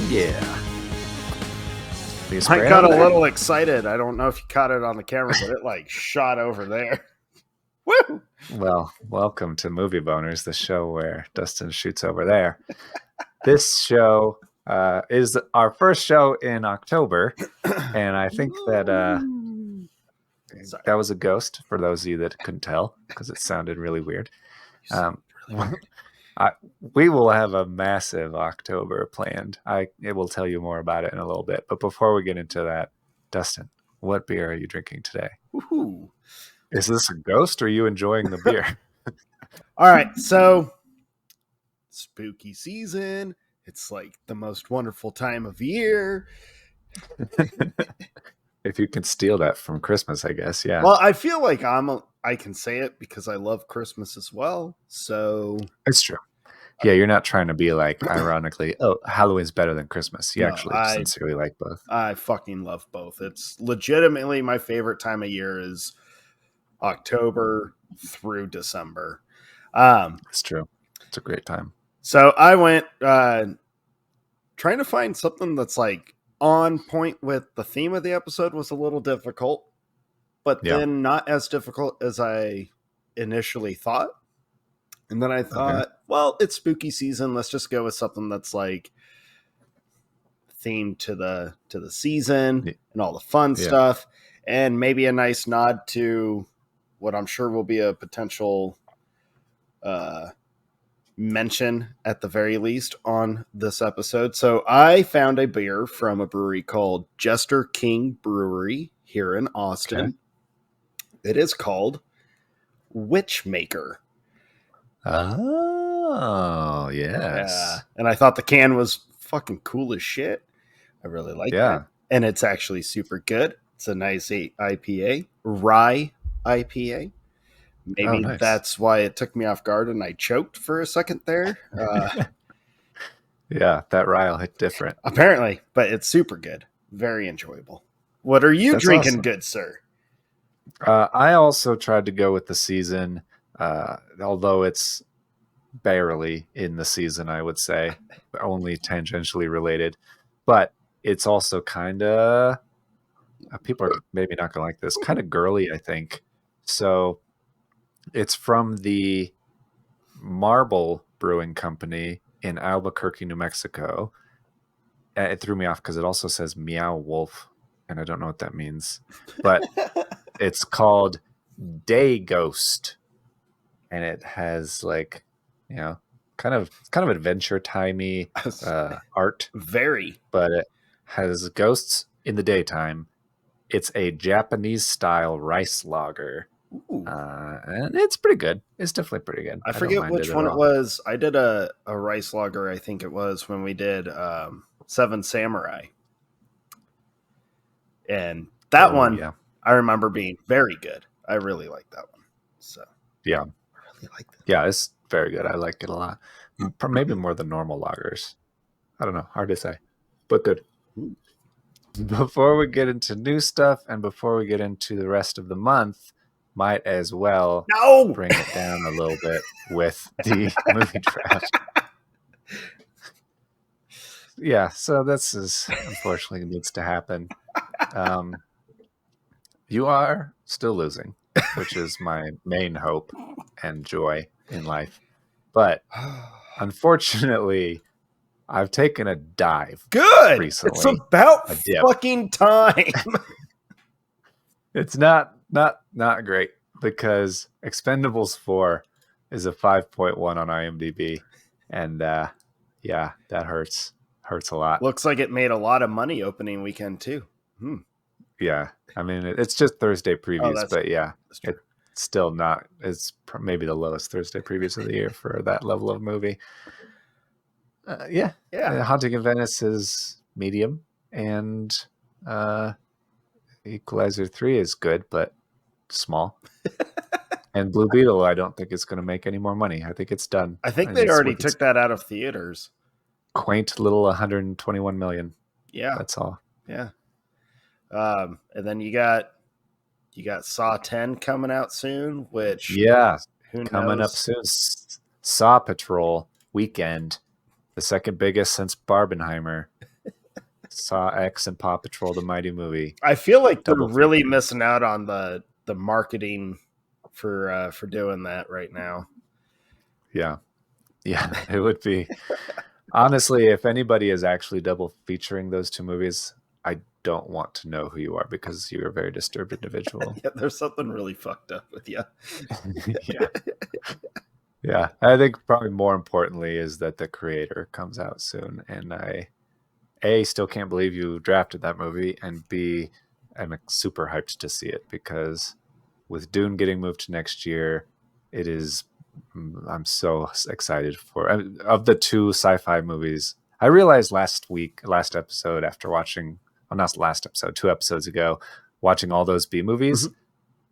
Yeah. I got a little excited. I don't know if you caught it on the camera, but it like shot over there. Woo! Well, welcome to Movie Boners, the show where Dustin shoots over there. This show is our first show in October, and I think that that was a ghost for those of you that couldn't tell because it sounded really weird. We will have a massive October planned. I will tell you more about it in a little bit. But before we get into that, Dustin, what beer are you drinking today? Ooh. Is this a ghost or are you enjoying the beer? All right, so spooky season. It's like the most wonderful time of year. If you can steal that from Christmas, I guess, yeah. Well, I feel like I can say it because I love Christmas as well. So it's true. Yeah, you're not trying to be like, ironically, oh, Halloween's better than Christmas. You actually sincerely like both. I fucking love both. It's legitimately my favorite time of year is October through December. It's true. It's a great time. So I went trying to find something that's like on point with the theme of the episode was a little difficult, but then not as difficult as I initially thought. And then I thought, well, it's spooky season. Let's just go with something that's like themed to the season and all the fun stuff, and maybe a nice nod to what I'm sure will be a potential mention at the very least on this episode. So I found a beer from a brewery called Jester King Brewery here in Austin. Okay. It is called Witchmaker. Oh, yes. Yeah. And I thought the can was fucking cool as shit. I really like it. And it's actually super good. It's a nice IPA, rye IPA. Maybe that's why it took me off guard and I choked for a second there. Yeah, that rye will hit different. Apparently, but it's super good. Very enjoyable. What are you drinking, awesome. Good sir? I also tried to go with the season, although it's barely in the season, I would say, only tangentially related. But it's also kind of, people are maybe not going to like this, kind of girly, I think. So it's from the Marble Brewing Company in Albuquerque, New Mexico. It threw me off because it also says Meow Wolf, and I don't know what that means. But it's called Day Ghost, and it has like, you know, kind of adventure timey art. Very, but it has ghosts in the daytime. It's a Japanese style rice lager. And it's pretty good. It's definitely pretty good. I forget which one it was. I did a rice lager, I think it was, when we did Seven Samurai. And that one, I remember being very good. I really like that one. So yeah. I really like that. Yeah, it's very good. I like it a lot. Maybe more than normal lagers. I don't know. Hard to say. But good. Before we get into new stuff and before we get into the rest of the month, might as well bring it down a little bit with the movie draft. Yeah, so this is unfortunately needs to happen. You are still losing, which is my main hope and joy in life. But unfortunately, I've taken a dive. Good. Recently. It's about fucking time. It's not great because Expendables 4 is a 5.1 on IMDb, and that hurts a lot. Looks like it made a lot of money opening weekend too. Yeah, I mean it's just Thursday previews, but yeah, it's still not. It's maybe the lowest Thursday previews of the year for that level of movie. Haunting of Venice is medium, and Equalizer 3 is good, but small. And Blue Beetle, I don't think it's going to make any more money. I think it's done. I think they already took that out of theaters. Quaint little 121 million. Yeah, that's all. Yeah. And then you got Saw 10 coming out soon, which who coming knows? Up soon. Saw Patrol weekend, the second biggest since Barbenheimer. Saw X and Paw Patrol the Mighty Movie. I feel like they're Double really feature. missing out on the marketing for doing that right now. Yeah. It would be. Honestly, if anybody is actually double featuring those two movies, I don't want to know who you are because you're a very disturbed individual. Yeah, there's something really fucked up with you. Yeah. Yeah. I think probably more importantly is that the creator comes out soon. And I, A, still can't believe you drafted that movie. And B, I'm super hyped to see it because with Dune getting moved to next year, it is. I'm so excited for of the two sci-fi movies. I realized last episode after watching, well, not last episode, 2 episodes ago, watching all those B movies. Mhm.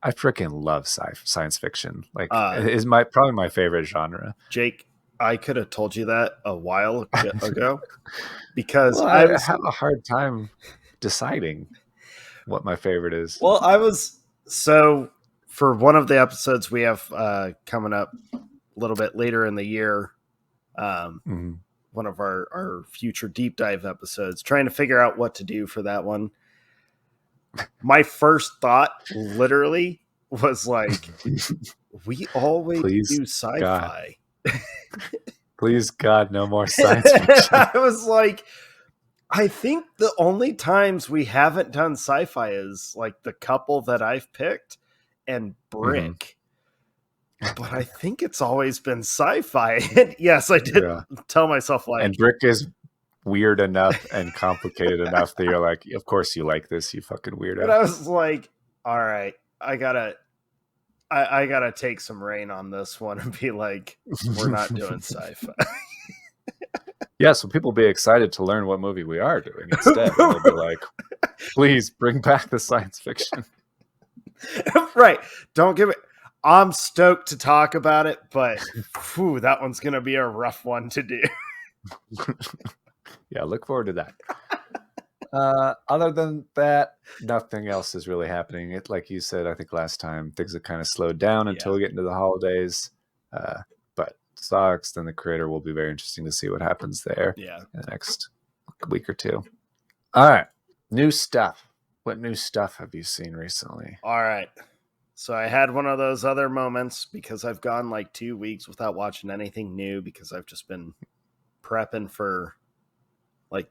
I freaking love science fiction. Like, it is probably my favorite genre. Jake, I could have told you that a while ago because Well, I I was have a hard time deciding what my favorite is. well, I was so for one of the episodes we have coming up a little bit later in the year. Mhm. One of our future deep dive episodes, trying to figure out what to do for that one. My first thought literally was like, we always Please, do God. sci-fi. Please, God, no more science fiction. I was like, I think the only times we haven't done sci-fi is like the couple that I've picked and Brick. But I think it's always been sci-fi. And yes, I did Yeah. tell myself like, And Brick is weird enough and complicated enough that you're like, of course you like this, you fucking weirdo. but I was like, all right, I gotta take some rain on this one and be like, we're not doing sci-fi. Yeah, so people be excited to learn what movie we are doing instead. And they'll be like, please bring back the science fiction. Right. Don't give it. I'm stoked to talk about it, but whew, that one's going to be a rough one to do. Yeah, look forward to that. Other than that, nothing else is really happening. It, like you said, I think last time, things have kind of slowed down until we get into the holidays. But Sox, then the creator will be very interesting to see what happens there in the next week or two. All right. New stuff. What new stuff have you seen recently? All right. So I had one of those other moments because I've gone like 2 weeks without watching anything new because I've just been prepping for like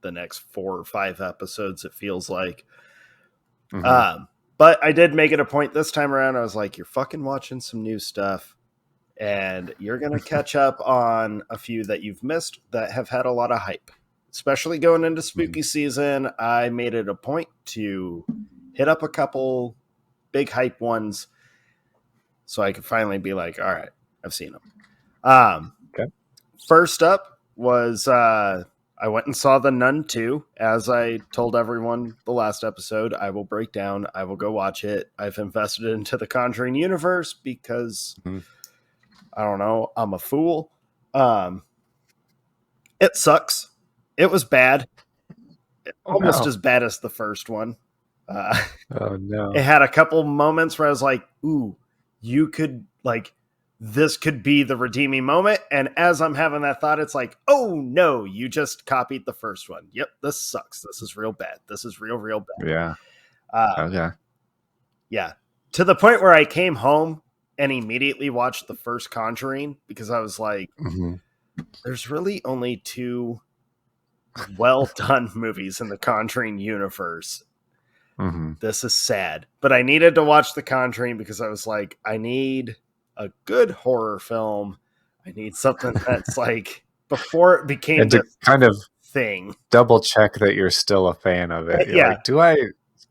the next 4 or 5 episodes, it feels like. But I did make it a point this time around. I was like, you're fucking watching some new stuff and you're going to catch up on a few that you've missed that have had a lot of hype, especially going into spooky season. I made it a point to hit up a couple big hype ones so I could finally be like, all right, I've seen them. Okay. First up was I went and saw The Nun 2. As I told everyone the last episode, I will break down. I will go watch it. I've invested into the Conjuring universe because, I don't know, I'm a fool. It sucks. It was bad. Almost as bad as the first one. Oh, no. It had a couple moments where I was like, ooh, you could, like, this could be the redeeming moment. And as I'm having that thought, it's like, oh no, you just copied the first one. Yep, this sucks. This is real bad. This is real bad. Yeah. Okay. Yeah. To the point where I came home and immediately watched the first Conjuring because I was like, there's really only 2 well done movies in the Conjuring universe. This is sad. But I needed to watch the Conjuring because I was like, I need a good horror film. I need something that's like before it became and to kind of thing. Double check that you're still a fan of it. You're like, do I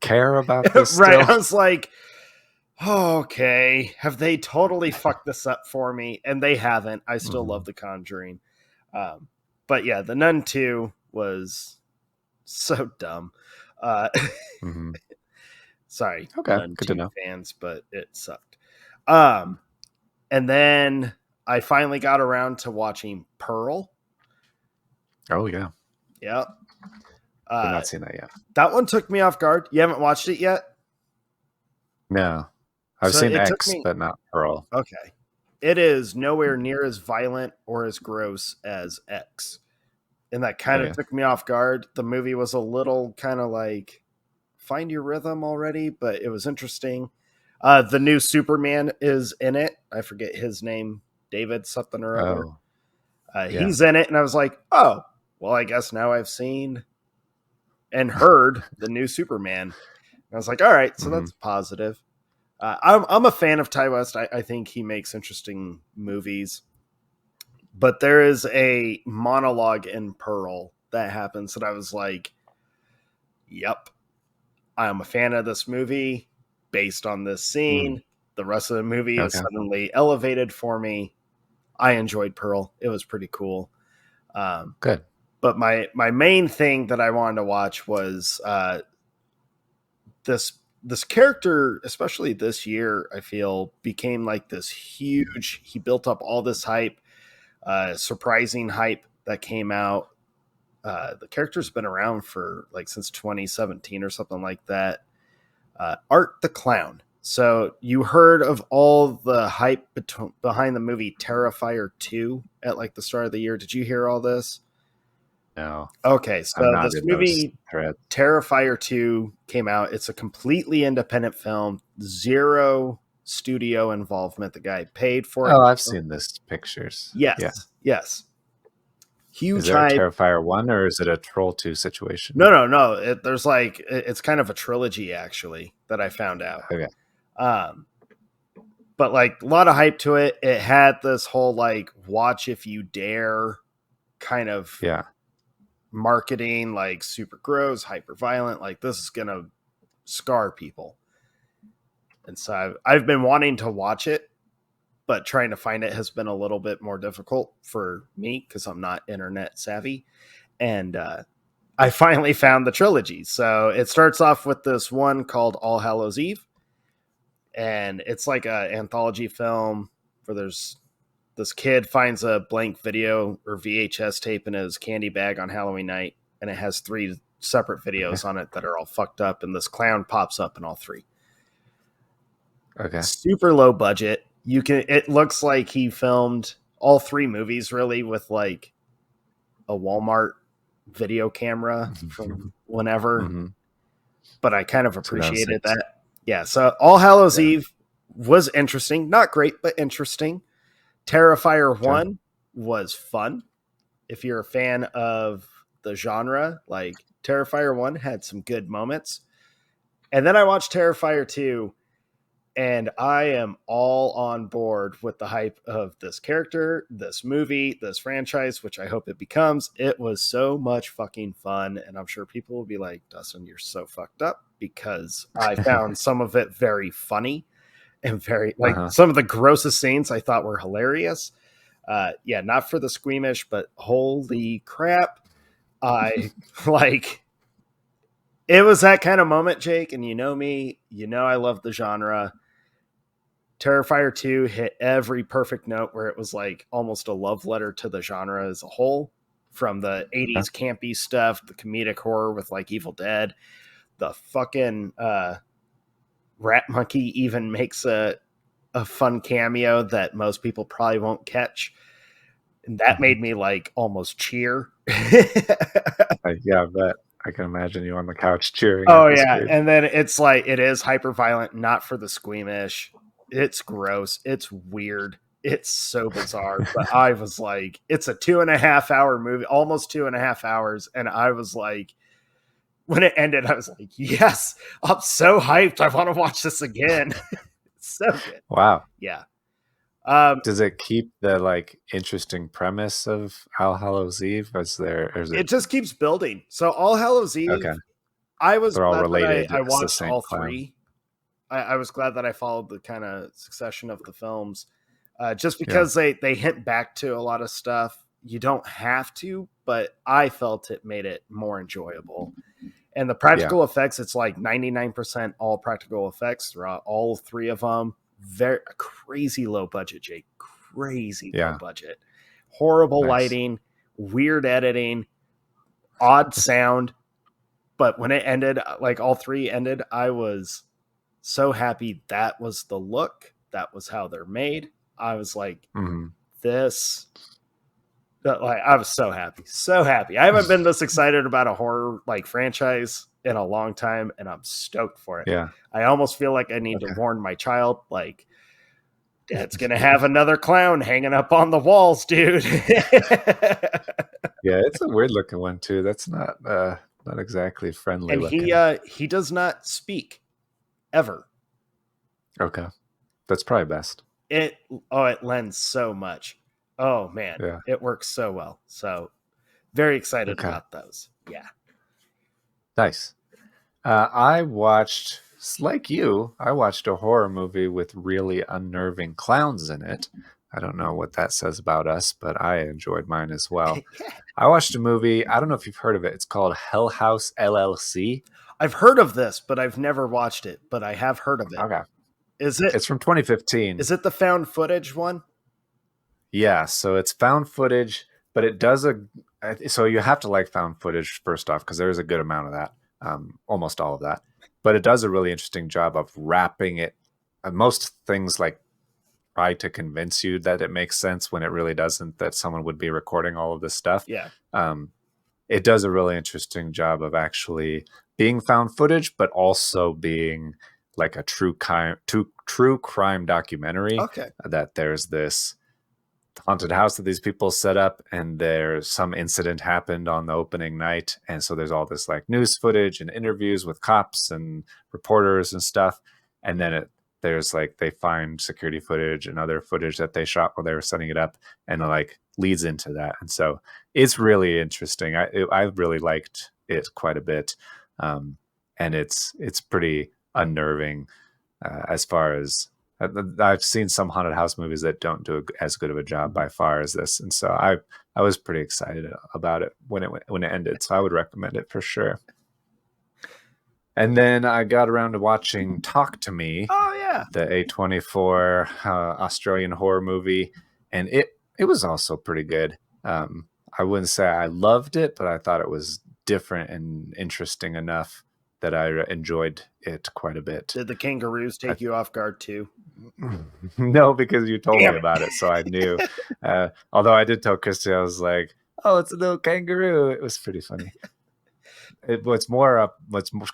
care about this? Right. Still? I was like, oh, okay, have they totally fucked this up for me? And they haven't. I still love The Conjuring. But yeah, The Nun 2 was so dumb. Sorry, okay, Nun good 2 to know. fans, but it sucked. And then I finally got around to watching Pearl. Oh yeah. Yep. I've not seen that yet. That one took me off guard. You haven't watched it yet? No. I've seen X, but not Pearl. Okay. It is nowhere near as violent or as gross as X. and that kind of Okay. took me off guard. The movie was a little kind of like find your rhythm already, but it was interesting. The new Superman is in it. I forget his name, David something or other. Oh, yeah. He's in it, and I was like, oh, well, I guess now I've seen and heard the new Superman. And I was like, all right, so Mm-hmm. that's positive. I'm a fan of Ty West. I think he makes interesting movies, but there is a monologue in Pearl that happens, and I was like, yep, I'm a fan of this movie based on this Mm. scene. The rest of the movie is Okay. suddenly elevated for me. I enjoyed Pearl. It was pretty cool. Um, Good. but my main thing that I wanted to watch was this character, especially this year, I feel became like this huge. He built up all this hype, surprising hype that came out. The character's been around for like since 2017 or something like that. Art the Clown. So you heard of all the hype behind the movie Terrifier 2 at like the start of the year. Did you hear all this? No, Okay, I'm so not this in those movie threads. Terrifier 2 came out. It's a completely independent film, zero studio involvement. The guy paid for it. Oh, I've seen this pictures. Yeah. Yes, yes. Is Huge there a hype. Terrifier 1 or is it a Troll 2 situation? No. There's like it's kind of a trilogy actually that I found out. Okay. Um, but like a lot of hype to it. It had this whole like watch if you dare kind of Yeah. marketing, like super gross, hyper violent. Like this is gonna scar people. And so I've been wanting to watch it, but trying to find it has been a little bit more difficult for me because I'm not internet savvy. And I finally found the trilogy. So it starts off with this one called All Hallows Eve, and it's like an anthology film where there's this kid finds a blank video or VHS tape in his candy bag on Halloween night, and it has three separate Okay. videos on it that are all fucked up, and this clown pops up in all three. Okay. Super low budget. It looks like he filmed all three movies really with like a Walmart video camera from whenever, Mm-hmm. but I kind of appreciated 2006. that. Yeah, so All Hallows Yeah. Eve was interesting. Not great, but interesting. Terrifier Okay. 1 was fun. If you're a fan of the genre, like Terrifier 1 had some good moments. And then I watched Terrifier 2, and I am all on board with the hype of this character, this movie, this franchise, which I hope it becomes. It was so much fucking fun, and I'm sure people will be like, Dustin, you're so fucked up, because I found some of it very funny and very, like, Uh-huh. some of the grossest scenes I thought were hilarious. Yeah, not for the squeamish, but holy crap. I like it was that kind of moment, Jake, and you know me, you know I love the genre. Terrifier 2 hit every perfect note where it was like almost a love letter to the genre as a whole. From the Okay. 80s campy stuff, the comedic horror with like Evil Dead, the fucking Rat Monkey even makes a fun cameo that most people probably won't catch. And that Mm-hmm. made me like almost cheer. Yeah, I bet. I can imagine you on the couch cheering Oh at the yeah, screen. and then it's like it is hyper violent, not for the squeamish. It's gross. It's weird. It's so bizarre. But I was like, it's a 2.5 hour movie, almost 2.5 hours, and I was like, when it ended, I was like, yes, I'm so hyped. I want to watch this again. It's so good. Wow. Yeah. Does it keep the like interesting premise of All Hallows Eve? Or is It it just keeps building. So All Hallows Eve, okay? I was They're all glad that related. I It's the watched same all clown. three. I was glad that I followed the kind of succession of the films, just Yeah. because they hint back to a lot of stuff. You don't have to, but I felt it made it more enjoyable. And the Yeah. practical effects, it's like 99% all practical effects throughout all three of them. Very crazy low budget, Jake. Crazy low Yeah. budget. Horrible Nice. lighting, weird editing, odd sound. But when it ended, like all three ended, I was so happy that was the look. That was how they're made. I was like, Mm-hmm. this But, like, I was so happy. I haven't been this excited about a horror like franchise in a long time, and I'm stoked for it. Yeah. I almost feel like I need to warn my child, like, Dad's gonna have another clown hanging up on the walls, dude. Yeah, it's a weird looking one too. That's not exactly friendly And looking. he does not speak ever. Okay. That's probably best. It lends so much. Oh man, Yeah. it works so well. So very excited Okay. about those. Yeah. Nice. I watched, like you, I watched a horror movie with really unnerving clowns in it. I don't know what that says about us, but I enjoyed mine as well. I watched a movie. I don't know if you've heard of it. It's called Hell House LLC. I've heard of this, but I've never watched it, but I have heard of it. Okay. Is it? It's from 2015. Is it the found footage one? Yeah, so it's found footage, but it does so you have to like found footage first off, because there is a good amount of that, almost all of that. But it does a really interesting job of wrapping it. Most things like try to convince you that it makes sense when it really doesn't, that someone would be recording all of this stuff. Yeah. It does a really interesting job of actually being found footage, but also being like a true crime documentary. Okay. That there's this haunted house that these people set up, and there's some incident happened on the opening night, and so there's all this like news footage and interviews with cops and reporters and stuff, and then there's like they find security footage and other footage that they shot while they were setting it up, and it like leads into that. And so it's really interesting. I really liked it quite a bit, and it's pretty unnerving as far as I've seen some haunted house movies that don't do as good of a job by far as this, and so I was pretty excited about it when it ended. So I would recommend it for sure. And then I got around to watching Talk to Me. Oh yeah, the A24 Australian horror movie, and it was also pretty good. I wouldn't say I loved it, but I thought it was different and interesting enough that I enjoyed it quite a bit. Did the kangaroos take you off guard too? No, because you told me about it, so I knew. Although I did tell Christy, I was like, "Oh, it's a little kangaroo." It was pretty funny. What's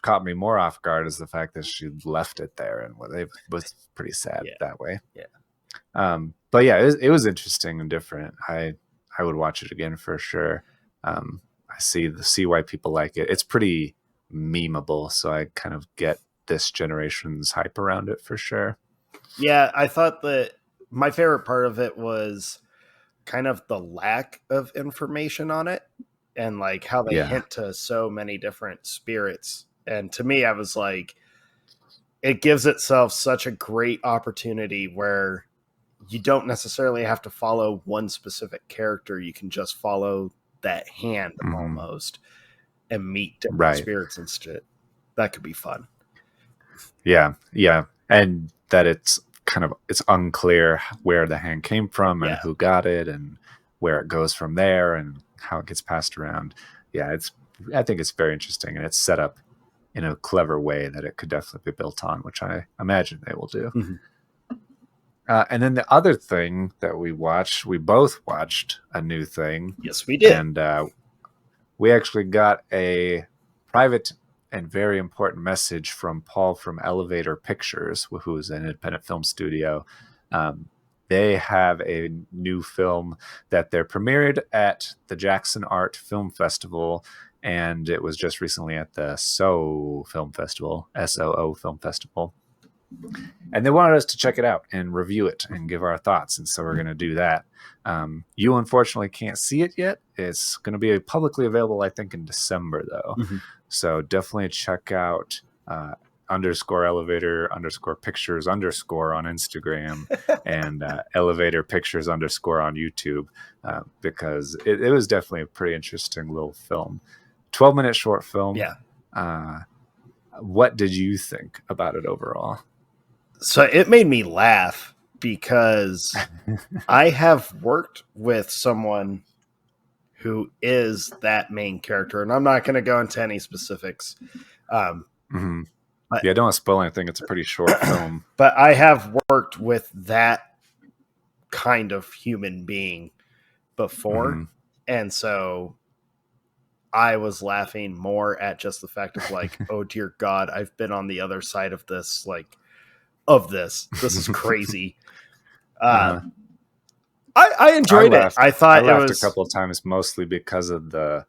caught me more off guard is the fact that she left it there, and it was pretty sad that way. Yeah. But yeah, it was interesting and different. I would watch it again for sure. I see why people like it. It's pretty memeable, so I kind of get this generation's hype around it for sure. Yeah, I thought that my favorite part of it was kind of the lack of information on it, and like how they hint to so many different spirits. And to me, I was like, it gives itself such a great opportunity where you don't necessarily have to follow one specific character. You can just follow that hand almost and meet different spirits instead. That could be fun. Yeah. And that it's unclear where the hand came from and who got it and where it goes from there and how it gets passed around. Yeah, I think it's very interesting, and it's set up in a clever way that it could definitely be built on, which I imagine they will do. Mm-hmm. And then the other thing that we both watched a new thing. Yes, we did. And we actually got a private and very important message from Paul from Elevator Pictures, who is an independent film studio. They have a new film that they're premiered at the Jackson Art Film Festival, and it was just recently at the SOO Film Festival, SOO Film Festival. And they wanted us to check it out and review it and give our thoughts, and so we're going to do that. You unfortunately can't see it yet. It's going to be publicly available, I think, in December, though. Mm-hmm. So definitely check out _elevator_pictures_ on Instagram and elevator pictures _ on YouTube, because it was definitely a pretty interesting little film. 12-minute short film. Yeah. What did you think about it overall? So it made me laugh because I have worked with someone who is that main character, and I'm not going to go into any specifics. Mm-hmm. But, don't want to spoil anything. It's a pretty short film. But I have worked with that kind of human being before. Mm-hmm. And so I was laughing more at just the fact of like, oh dear God, I've been on the other side of this, like, of this. This is crazy. Uh-huh. I enjoyed it. I I thought it laughed a was, couple of times, mostly because of the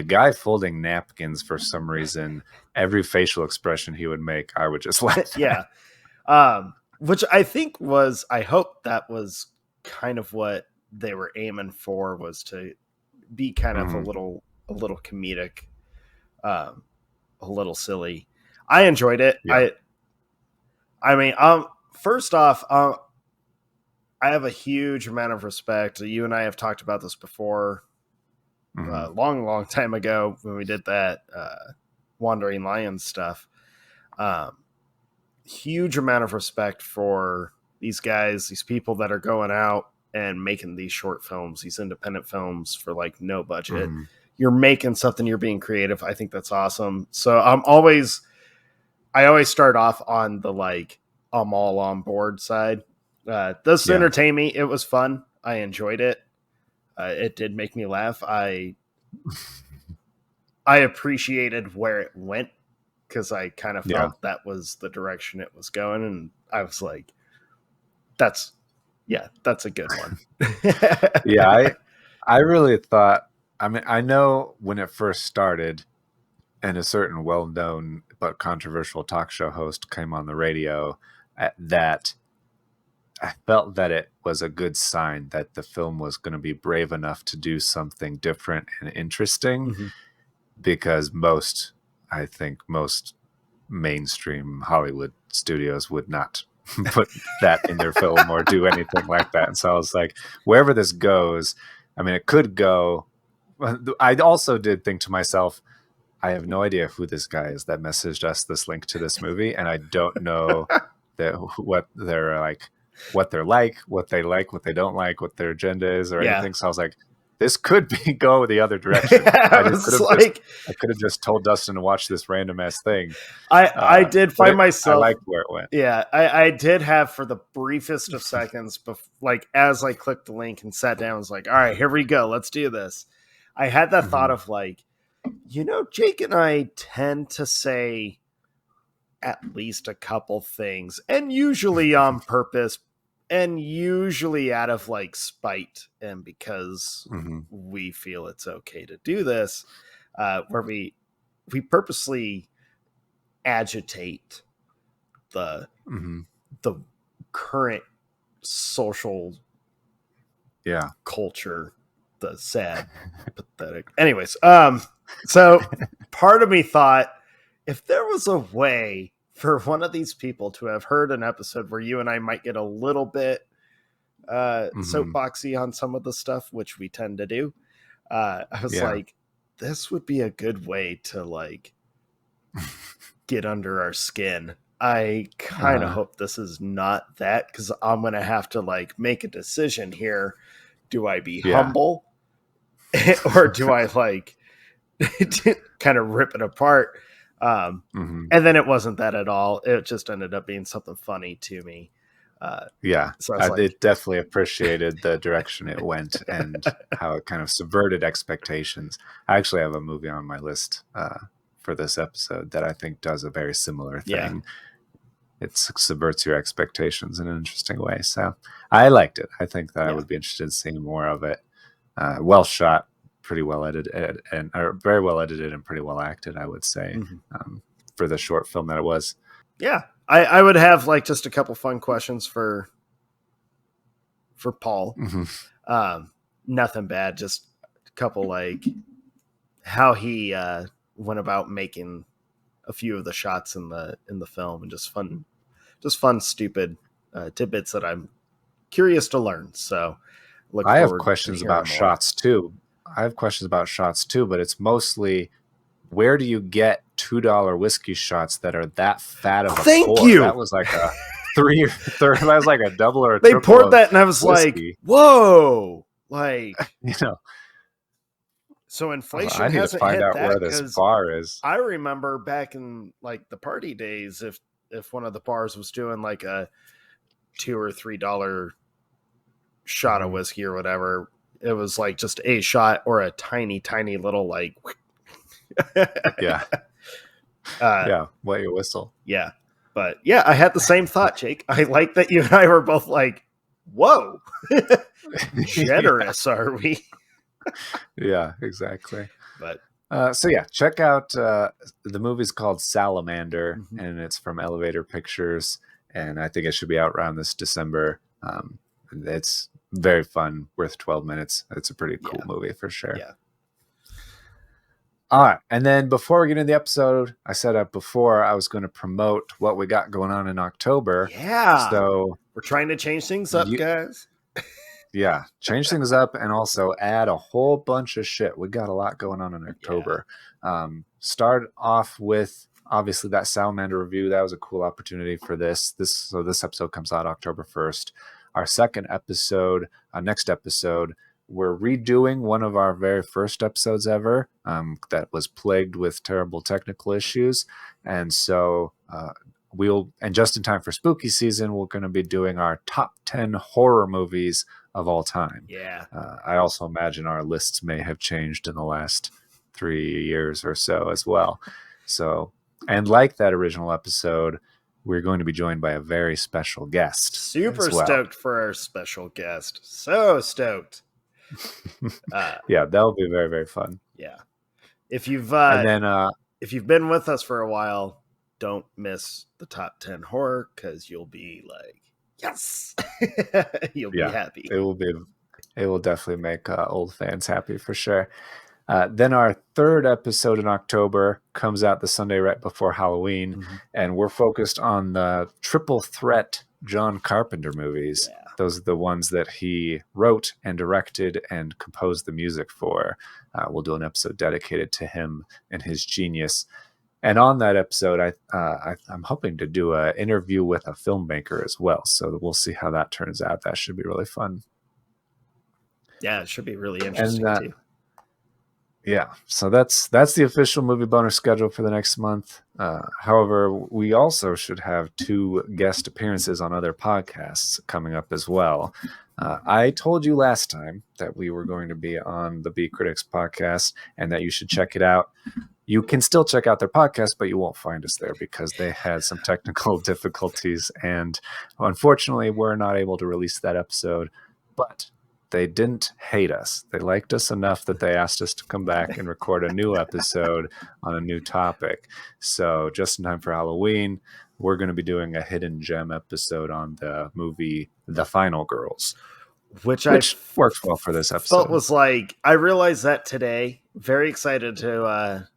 guy folding napkins. For some reason, every facial expression he would make, I would just laugh yeah. at. Which I think was, I hope that was kind of what they were aiming for, was to be kind of a Mhm. little comedic, um, a little silly. I enjoyed it. Yeah. I mean, first off, I have a huge amount of respect. You and I have talked about this before, Mhm. long time ago when we did that Wandering Lions stuff. Um, Huge amount of respect for these guys, these people that are going out and making these short films, these independent films for like no budget. Mhm. You're making something, you're being creative. I think that's awesome. So I always start off on the like, I'm all on board side. This Yeah. entertained me. It was fun. I enjoyed it. It did make me laugh. I appreciated where it went because I kind of Yeah. felt that was the direction it was going, and I was like, "That's that's a good one." Yeah, I really thought, I mean, I know when it first started and a certain well-known but controversial talk show host came on the radio, that I felt that it was a good sign that the film was going to be brave enough to do something different and interesting, Mhm. because I think most mainstream Hollywood studios would not put that in their film or do anything like that. And so I was like, wherever this goes, I mean, it could go. I also did think to myself, I have no idea who this guy is that messaged us this link to this movie, and I don't know that what they're like, what they don't like, what their agenda is, or Yeah, anything. So I was like, this could be go the other direction. I was like, I could have just told Dustin to watch this random ass thing. I did But find I myself. liked where it went. Yeah, I did have for the briefest of seconds, like as I clicked the link and sat down, I was like, all right, here we go, let's do this. I had that thought Mhm. of like, Jake and I tend to say at least a couple things, and usually on purpose, and usually out of like spite and because Mhm. we feel it's okay to do this, where we purposely agitate the Mhm. the current social Yeah. culture, the sad, pathetic. Anyways, so part of me thought, if there was a way for one of these people to have heard an episode where you and I might get a little bit Mhm. soapboxy on some of the stuff, which we tend to do, I was Yeah. like, this would be a good way to like get under our skin. I kind of Uh-huh. hope this is not that, because I'm gonna have to like make a decision here. Do I be Yeah. humble or do I like kind of rip it apart? Mhm. And then it wasn't that at all. It just ended up being something funny to me. Uh, Yeah. so I was like, It definitely appreciated the direction it went and how it kind of subverted expectations. I actually have a movie on my list for this episode that I think does a very similar yeah, thing. It subverts your expectations in an interesting way. So I liked it. I think that I yeah, would be interested in seeing more of it. Well shot, pretty well edited, and or very well edited and pretty well acted, I would say, mhm. for the short film that it was. Yeah. I would have like just a couple fun questions for Paul. Mhm. Nothing bad, just a couple like how he went about making a few of the shots in the film, and just fun stupid tidbits that I'm curious to learn. So look I have forward to questions hearing about more. shots too. But it's mostly, where do you get $2 whiskey shots that are that fat of a Thank pour? That you. was like a three or third. That was like a double or a They triple poured of that and I was like, whiskey. whoa. Like, You know, so I inflation need to hasn't find hit out where that, this because bar is. I remember back in like the party days, if one of the bars was doing like a $2 or $3 shot of Mhm. whiskey or whatever, it was like just a shot or a tiny, tiny little like. Yeah. Yeah. Wet your whistle. Yeah. But yeah, I had the same thought, Jake. I like that you and I were both like, whoa, generous are we? Yeah, exactly. But so yeah, check out the movie's called Salamander, and it's from Elevator Pictures, and I think it should be out around this December. It's very fun, worth 12 minutes. It's a pretty cool movie for sure. Yeah. All right, and then before we get into the episode, I said before I was going to promote what we got going on in October. Yeah. So we're trying to change things up, guys. Yeah, change things up and also add a whole bunch of shit. We got a lot going on in October. Start off with obviously that Salamander review. That was a cool opportunity for this. So this episode comes out October 1st. Our second episode, next episode, we're redoing one of our very first episodes ever that was plagued with terrible technical issues. And so and just in time for spooky season, we're going to be doing our top 10 horror movies of all time. Yeah. I also imagine our lists may have changed in the last 3 years or so as well. So, and like that original episode, we're going to be joined by a very special guest. Super stoked for our special guest. So stoked. Yeah, that'll be very, very fun. Yeah. If you've if you've been with us for a while, don't miss the top 10 horror because you'll be like, yes. You'll be happy. It will definitely make old fans happy for sure. Then our third episode in October comes out the Sunday right before Halloween, and we're focused on the triple threat John Carpenter movies. Yeah. Those are the ones that he wrote and directed and composed the music for. We'll do an episode dedicated to him and his genius. And on that episode, I'm hoping to do an interview with a filmmaker as well. So we'll see how that turns out. That should be really fun. Yeah, it should be really interesting too. Yeah, so that's the official movie boner schedule for the next month. However, we also should have 2 guest appearances on other podcasts coming up as well. I told you last time that we were going to be on the B Critics podcast and that you should check it out. You can still check out their podcast, but you won't find us there because they had some technical difficulties. And unfortunately, we're not able to release that episode. But they didn't hate us. They liked us enough that they asked us to come back and record a new episode on a new topic. So just in time for Halloween, we're going to be doing a hidden gem episode on the movie The Final Girls. Which worked well for this episode. Felt was like, I realized that today. Very excited to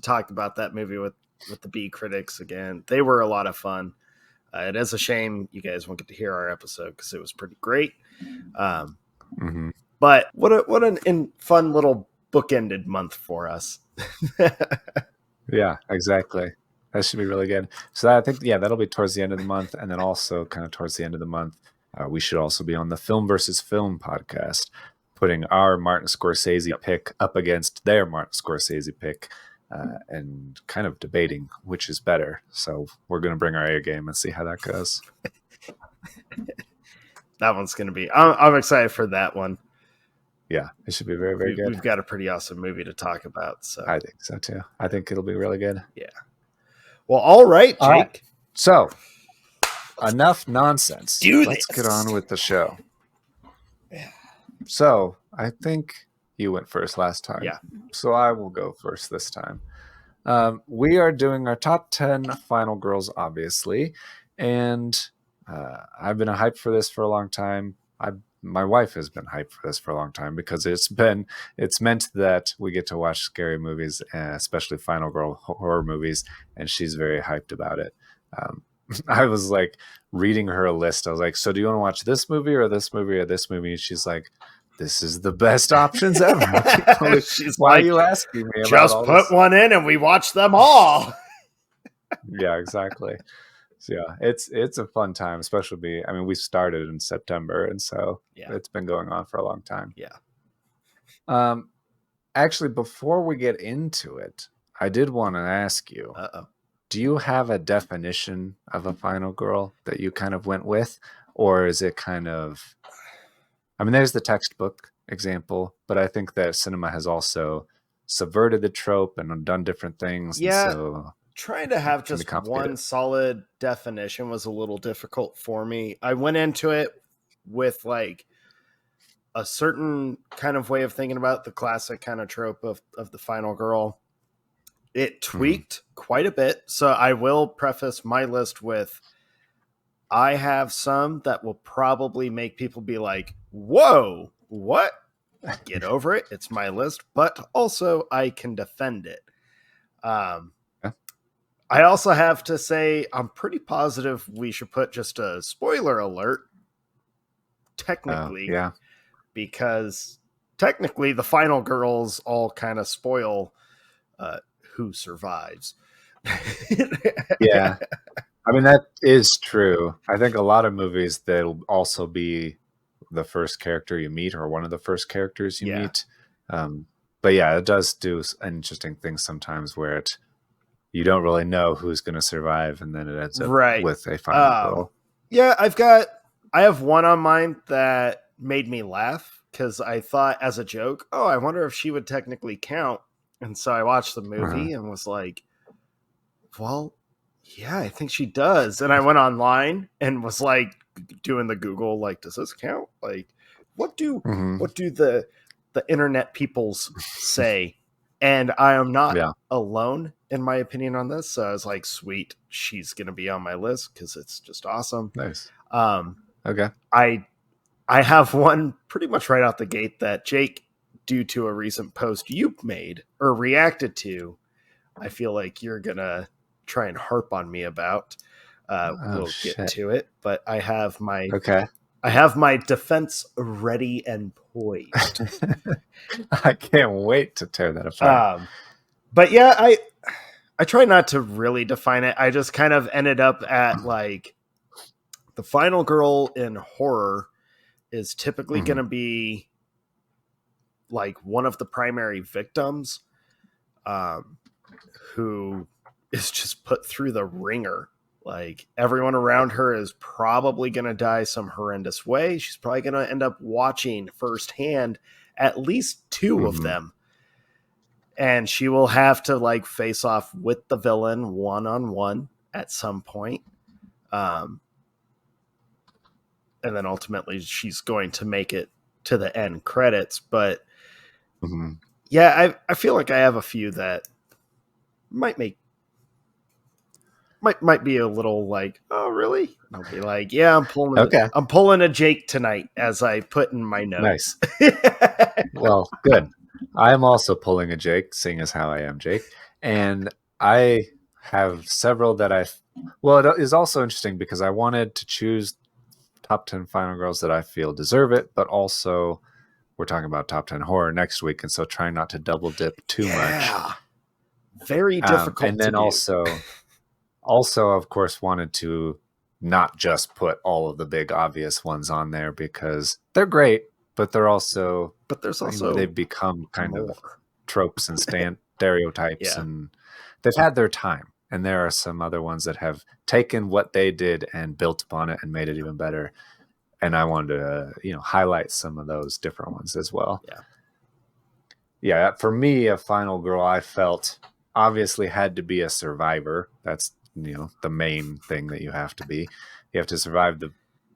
talk about that movie with the B Critics again. They were a lot of fun. It is a shame you guys won't get to hear our episode because it was pretty great. But what an fun little bookended month for us. Yeah, exactly. That should be really good. So I think, that'll be towards the end of the month. And then also kind of towards the end of the month, we should also be on the Film versus Film podcast, putting our Martin Scorsese pick up against their Martin Scorsese pick. And kind of debating which is better. So we're going to bring our A game and see how that goes. That one's going to be... I'm excited for that one. Yeah, it should be very, very good. We've got a pretty awesome movie to talk about. So I think so, too. I think it'll be really good. Yeah. Well, all right, Jake. All right. So, enough nonsense. Let's get on with the show. Yeah. So, I think... You went first last time. Yeah. So I will go first this time. We are doing our top 10 Final Girls, obviously. And I've been hyped for this for a long time. My wife has been hyped for this for a long time because it's meant that we get to watch scary movies, especially Final Girl horror movies. And she's very hyped about it. I was like reading her a list. I was like, so do you want to watch this movie or this movie or this movie? And she's like, this is the best options ever. Why are you asking me about just put one in and we watch them all. Yeah, exactly. So yeah, it's a fun time, especially we started in September, and so it's been going on for a long time. Yeah. Actually, before we get into it, I did want to ask you, do you have a definition of a final girl that you kind of went with, or is it kind of I mean, there's the textbook example, but I think that cinema has also subverted the trope and done different things, and Yeah, so trying to it have can be just complicated. one solid definition was a little difficult for me. I went into it with like a certain kind of way of thinking about the classic kind of trope of the final girl. It Mhm. tweaked quite a bit. So I will preface my list with I have some that will probably make people be like, whoa, what? Get over it. It's my list, but also I can defend it. Um, Yeah. I also have to say, I'm pretty positive we should put just a spoiler alert, technically, Yeah. because technically the final girls all kind of spoil who survives. Yeah. I mean, that is true. I think a lot of movies, they'll also be the first character you meet or one of the first characters you Yeah. meet. Um, but yeah, it does do interesting things sometimes where you don't really know who's going to survive, and then it ends up Right. with a final girl. Yeah, I have one on mine that made me laugh because I thought as a joke, oh, I wonder if she would technically count. And so I watched the Uh-huh. movie and was like, well, yeah, I think she does. And I went online and was like doing the Google, like, does this count? Like, what do Hmm. what do the internet peoples say? And I am not Yeah. alone in my opinion on this. So I was like, sweet, she's gonna be on my list because it's just awesome. Nice. Um, Okay. I I have one pretty much right out the gate that Jake, due to a recent post you made or reacted to, I feel like you're gonna try and harp on me about. Oh We'll get shit. to it, but Okay. I have my defense ready and poised. I can't wait to tear that apart. Um, but yeah, I try not to really define it. I just kind of ended up at like the final girl in horror is typically going Hmm. to be like one of the primary victims, um, who is just put through the ringer. Like everyone around her is probably going to die some horrendous way. She's probably going to end up watching firsthand at least two of Hmm. them. And she will have to like face off with the villain one on one at some point. Um, and then ultimately she's going to make it to the end credits. But Hmm. yeah, I feel like I have a few that might make might be a little like, oh really? And I'll be like, yeah, Okay. I'm pulling a Jake tonight, as I put in my Nice. notes. Well, good. I am also pulling a Jake, seeing as how I am Jake, and I have several that well, it is also interesting because I wanted to choose top 10 final girls that I feel deserve it, but also we're talking about top 10 horror next week, and so trying not to double dip too much. Yeah, very And difficult to then do. also of course wanted to not just put all of the big obvious ones on there because they're great, but they're also, But there's also they've become kind of more. tropes and stereotypes, Yeah. and they've had their time. And there are some other ones that have taken what they did and built upon it and made it even better. And I wanted to, highlight some of those different ones as well. Yeah. Yeah, for me, a final girl I felt obviously had to be a survivor. That's, the main thing that you have to be. You have to survive the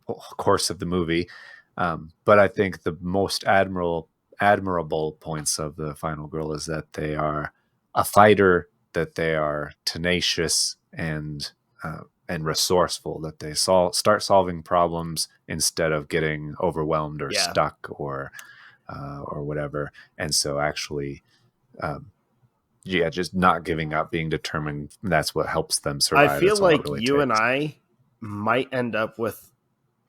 course of the movie. But I think the most admirable points of the final girl is that they are a fighter, that they are tenacious and resourceful, that they start solving problems instead of getting overwhelmed or Yeah. stuck or whatever. And so actually, um, yeah, just not giving up, being determined. That's what helps them I survive. feel That's all it like really you and takes. I might end up with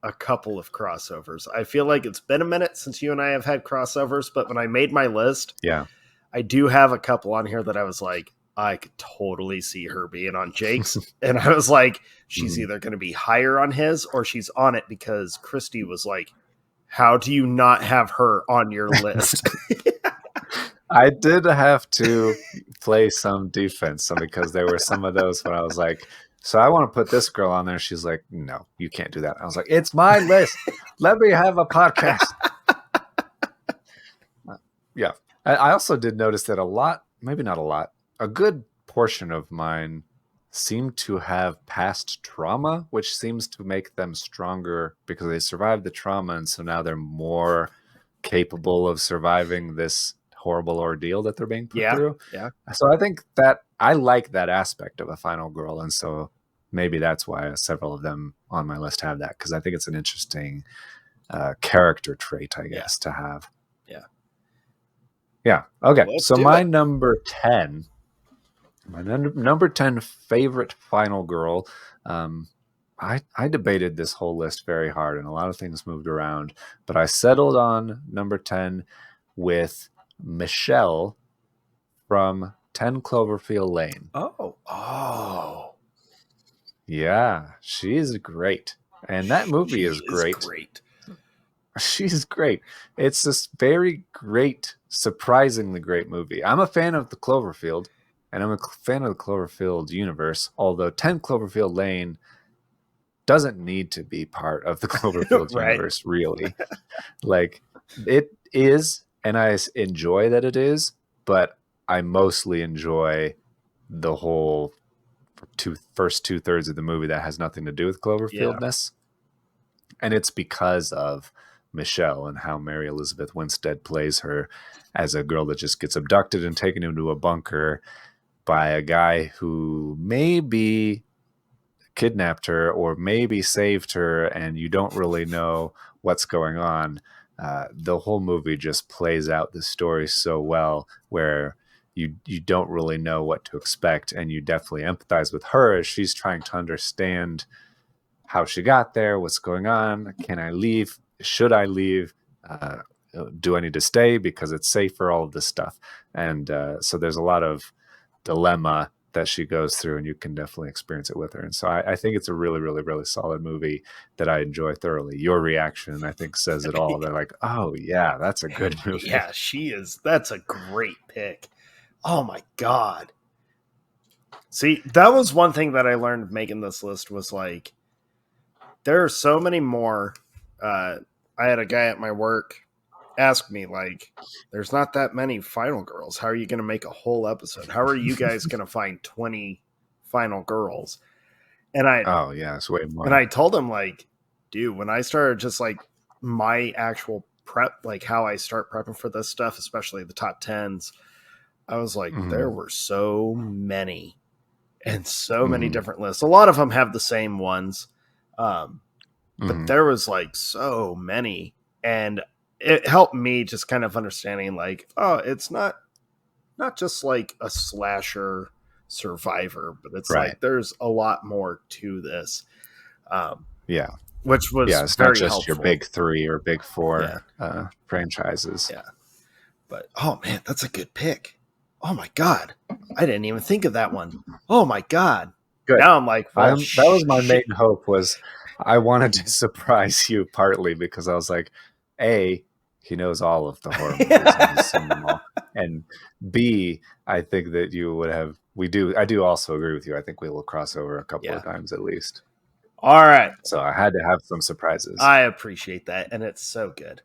a couple of crossovers. I feel like it's been a minute since you and I have had crossovers, but when I made my list, Yeah. I do have a couple on here that I was like, I could totally see her being on Jake's. And I was like, she's Mhm. either going to be higher on his or she's on it because Christy was like, how do you not have her on your list? I did have to play some defense because there were some of those when I was like, so I want to put this girl on there. She's like, no, you can't do that. I was like, it's my list. Let me have a podcast. Yeah. I also did notice that a lot, maybe not a lot, a good portion of mine seem to have past trauma, which seems to make them stronger because they survived the trauma. And so now they're more capable of surviving this horrible ordeal that they're being put Yeah, through. yeah, So I think that I like that aspect of a final girl. And so maybe that's why several of them on my list have that, because I think it's an interesting character trait, I yeah, guess, to have. yeah. Yeah. Okay. Let's So do my it. number 10, my number 10 favorite final girl. Um, I debated this whole list very hard and a lot of things moved around, but I settled on number 10 with Michelle from 10 Cloverfield Lane. Oh, Yeah, she's great. And that movie is she is great. great. She's great. It's this very great, surprisingly great movie. I'm a fan of the Cloverfield, and I'm a fan of the Cloverfield universe, although 10 Cloverfield Lane doesn't need to be part of the Cloverfield Right. universe, really. Like, it is, and I enjoy that it is, but I mostly enjoy the whole first 2/3 of the movie that has nothing to do with Yeah. Cloverfieldness. And it's because of Michelle and how Mary Elizabeth Winstead plays her as a girl that just gets abducted and taken into a bunker by a guy who maybe kidnapped her or maybe saved her, and you don't really know what's going on. The whole movie just plays out the story so well, where you don't really know what to expect, and you definitely empathize with her as she's trying to understand how she got there, what's going on, can I leave, should I leave, do I need to stay because it's safer, all of this stuff. And so there's a lot of dilemma that she goes through, and you can definitely experience it with her. And so I think it's a really, really, really solid movie that I enjoy thoroughly. Your reaction, I think, says it all. They're like, oh yeah, that's a good movie. Yeah, she is. That's a great pick. Oh my God. See, that was one thing that I learned making this list was like, there are so many more. I had a guy at my work ask me, like, there's not that many final girls. How are you going to make a whole episode? How are you guys going to find 20 final girls? And Oh yeah, it's way more. I told him, like, dude, when I started just like my actual prep, like how I start prepping for this stuff, especially the top tens, I was like, there were so many and so many different lists. A lot of them have the same ones. But there was like so many, and it helped me just kind of understanding like, oh, it's not just like a slasher survivor, but it's Right. like there's a lot more to this. Yeah. Which was Yeah, it's not very just your helpful. big three or big four Yeah. franchises. Yeah. But oh man, that's a good pick. Oh my God. I didn't even think of that one. Oh my God. Good. Now I'm like, well, That was my main hope, was I wanted to surprise you, partly because I was like, A, he knows all of the horror movies and he's seen them all. And B, I think that you would have, I do also agree with you. I think we will cross over a couple of times at least. All right. So I had to have some surprises. I appreciate that. And it's so good.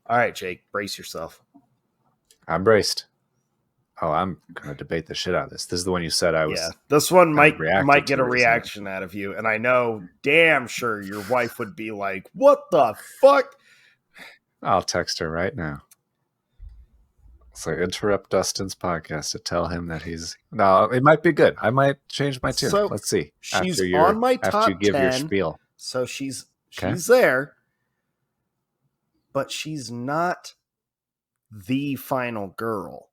All right, Jake, brace yourself. I'm braced. Oh, I'm going to debate the shit out of this. This is the one you said I was. Yeah, this one might get a recently. reaction out of you. And I know damn sure your wife would be like, what the fuck? I'll text her right now. So interrupt Dustin's podcast to tell him that he's no. It might be good. I might change my tune. So let's see. She's on my top after you give 10, your spiel. So she's there, but she's not the final girl.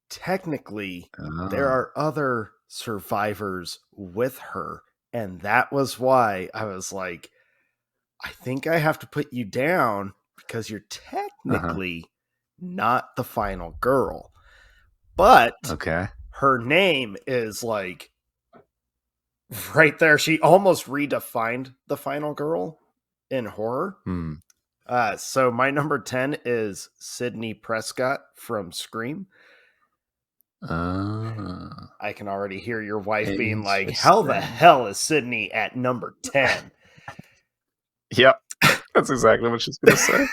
Technically, there are other survivors with her, and that was why I was like, I think I have to put you down because you're technically not the final girl. But her name is like right there. She almost redefined the final girl in horror. So my number 10 is Sydney Prescott from Scream. I can already hear your wife being like, how the hell is Sydney at number 10? Yep. That's exactly what she's going to say.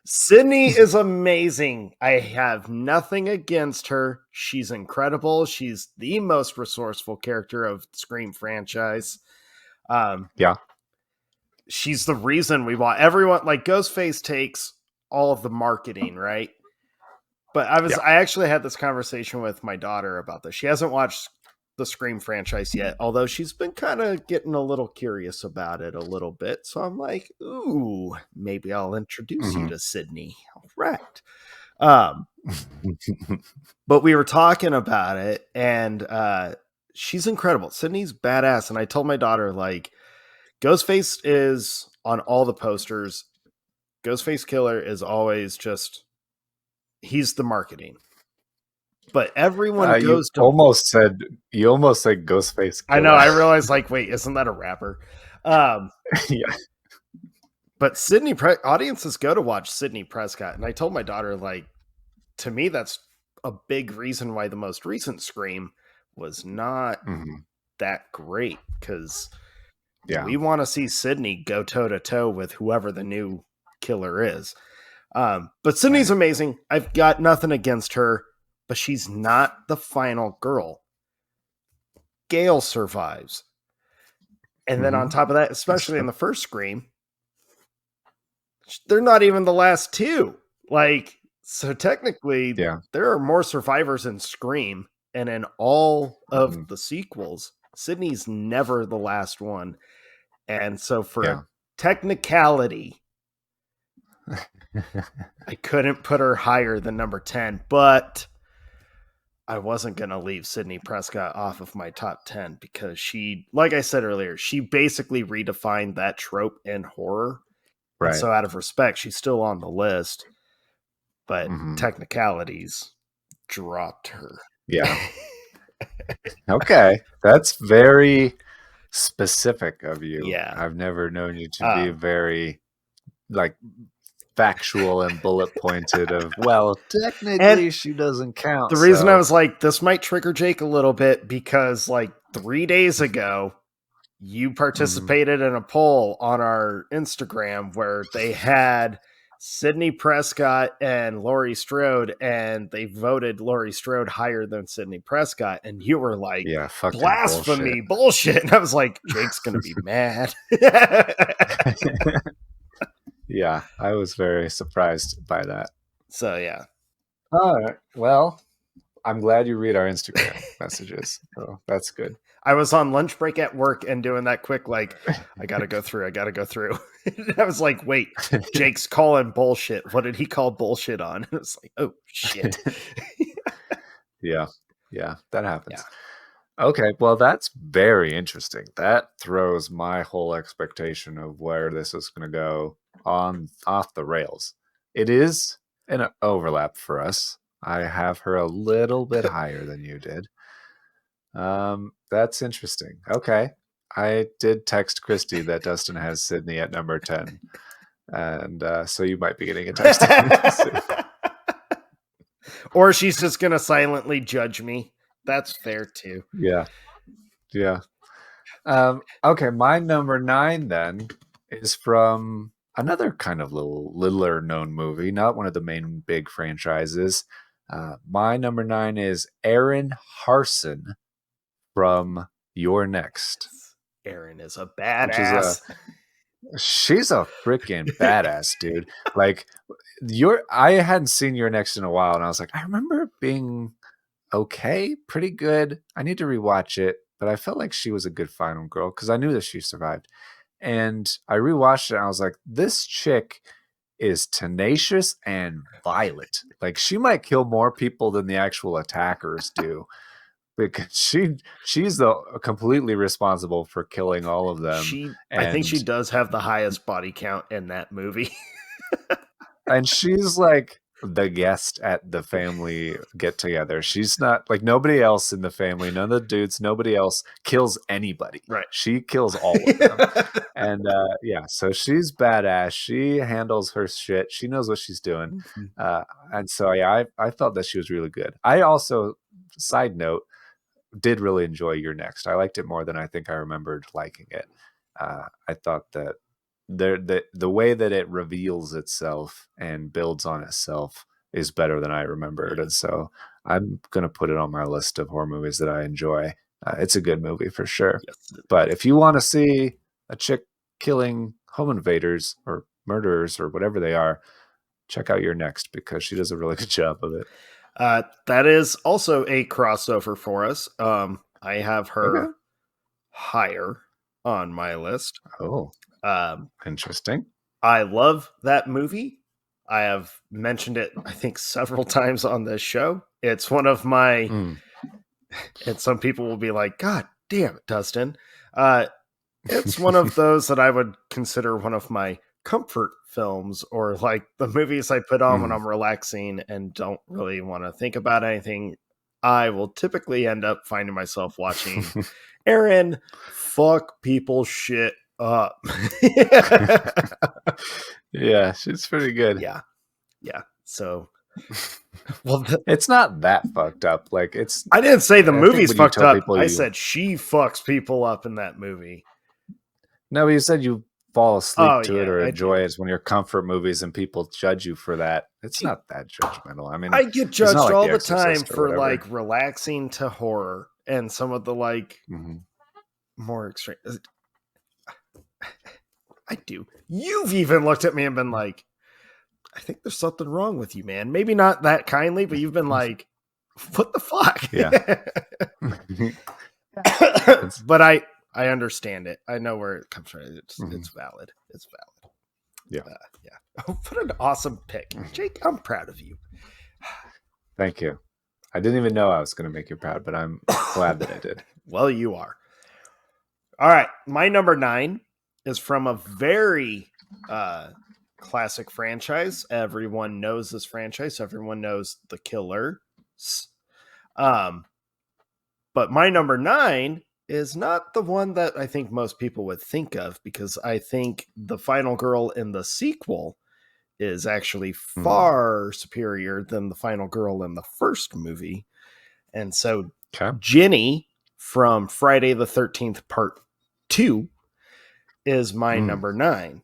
Sydney is amazing. I have nothing against her. She's incredible. She's the most resourceful character of the Scream franchise. Yeah. She's the reason we want everyone. Like Ghostface takes all of the marketing, right? But Yeah. I actually had this conversation with my daughter about this. She hasn't watched the Scream franchise yet, although she's been kind of getting a little curious about it a little bit. So I'm like, ooh, maybe I'll introduce you Mm-hmm. to Sydney. All right. Um, but we were talking about it, and she's incredible. Sydney's badass. And I told my daughter, like, Ghostface is on all the posters. Ghostface Killer is always just, he's the marketing. But everyone You goes to. almost said Ghostface I know. Killer. I realized, like, wait, isn't that a rapper? Um, Yeah. but audiences go to watch Sidney Prescott, and I told my daughter, like, to me, that's a big reason why the most recent Scream was not Mm-hmm. that great, because Yeah. we want to see Sidney go toe to toe with whoever the new killer is. But Sydney's Right. amazing. I've got nothing against her, but she's not the final girl. Gail survives. And then on Mm-hmm. top of that, That's especially in true. the first Scream, they're not even the last two. Like, so technically, Yeah. there are more survivors in Scream, and in all of Mm-hmm. the sequels, Sydney's never the last one. And so, for a Yeah. technicality, I couldn't put her higher than number 10, but I wasn't going to leave Sidney Prescott off of my top 10 because she, like I said earlier, she basically redefined that trope in horror. And Right. so, out of respect, she's still on the list, but Mm-hmm. technicalities dropped her. Yeah. Okay. That's very specific of you. Yeah. I've never known you to be very like factual and bullet pointed of, well, And technically she doesn't count. the reason I So was like, this might trigger Jake a little bit because, like, 3 days ago, you mhm. participated in a poll on our Instagram where they had Sidney Prescott and Laurie Strode, and they voted Laurie Strode higher than Sidney Prescott. And you were like, Yeah, fucking bullshit. blasphemy, bullshit. And I was like, Jake's going to be mad. Yeah, I was very surprised by that. So, yeah. All right. Well, I'm glad you read our Instagram messages. So that's good. I was on lunch break at work and doing that quick, like, I gotta go through. I was like, wait, Jake's calling bullshit. What did he call bullshit on? And it's like, oh shit. Yeah. Yeah, that Yeah. happens. Okay, well, that's very interesting. That throws my whole expectation of where this is going to go on off the rails. It is an overlap for us. I have her a little bit higher than you did. That's interesting. Okay, I did text Christy that Dustin has Sydney at number 10, and so you might be getting a text soon. Or she's just gonna silently judge me. That's fair too. Yeah, yeah. Okay, my number 9 then is from another kind of littler known movie, not one of the main big franchises. My number 9 is Erin Harson from Your Next, Erin is a which is badass. she's a freaking badass, dude. Like I hadn't seen Your Next in a while, and I was like, I remember it being okay, pretty good. I need to rewatch it, but I felt like she was a good final girl because I knew that she survived. And I rewatched it and I was like, this chick is tenacious and violent. Like she might kill more people than the actual attackers do because she's the completely responsible for killing all of them. I think And she does have the highest body count in that movie. she's like the guest at the family get together. She's not like nobody else in the family, none of the dudes, nobody else kills anybody. Right. She kills all of them. And yeah, so she's badass. She handles her shit. She knows what she's doing. And so yeah, I felt that she was really good. I also, side note, did really enjoy Your Next. I liked it more than I think I remembered liking it. I thought that the way that it reveals itself and builds on itself is better than I remembered, and so I'm gonna put it on my list of horror movies that I enjoy. It's a good movie for sure. Yes. But if you want to see a chick killing home invaders or murderers or whatever they are, check out Your Next, because she does a really good job of it. That is also a crossover for us. I have her Okay. higher on my list. Oh, Um, interesting. I love that movie. I have mentioned it, I think, several times on this show. It's one of my, and some people will be like, God damn it, Dustin. It's one of those that I would consider one of my comfort films, or like the movies I put on when I'm relaxing and don't really want to think about anything. I will typically end up finding myself watching Aaron fuck people shit up. Yeah, she's pretty good. Yeah. So, well, it's not that fucked up. Like, it's. I didn't say the movie's fucked up. I you said she fucks people up in that movie. No, but you said you fall asleep to it or enjoy it. When your comfort movies and people judge you for that. It's not that judgmental. I mean, I get judged like all the time for like relaxing to horror and some of the like more extreme. I do. You've even looked at me and been like, I think there's something wrong with you, man. Maybe not that kindly, but you've been like, what the fuck? Yeah. But I understand it. I know where it comes from. It's valid. It's valid. Yeah. Yeah. Oh, what an awesome pick. Jake, I'm proud of you. Thank you. I didn't even know I was going to make you proud, but I'm glad that I did. Well, you are. All right. My number 9 is from a very classic franchise. Everyone knows this franchise. Everyone knows the Killers. But my number 9 is not the one that I think most people would think of, because I think the final girl in the sequel is actually far superior than the final girl in the first movie. And so Ginny from Friday the 13th Part 2 is my number 9.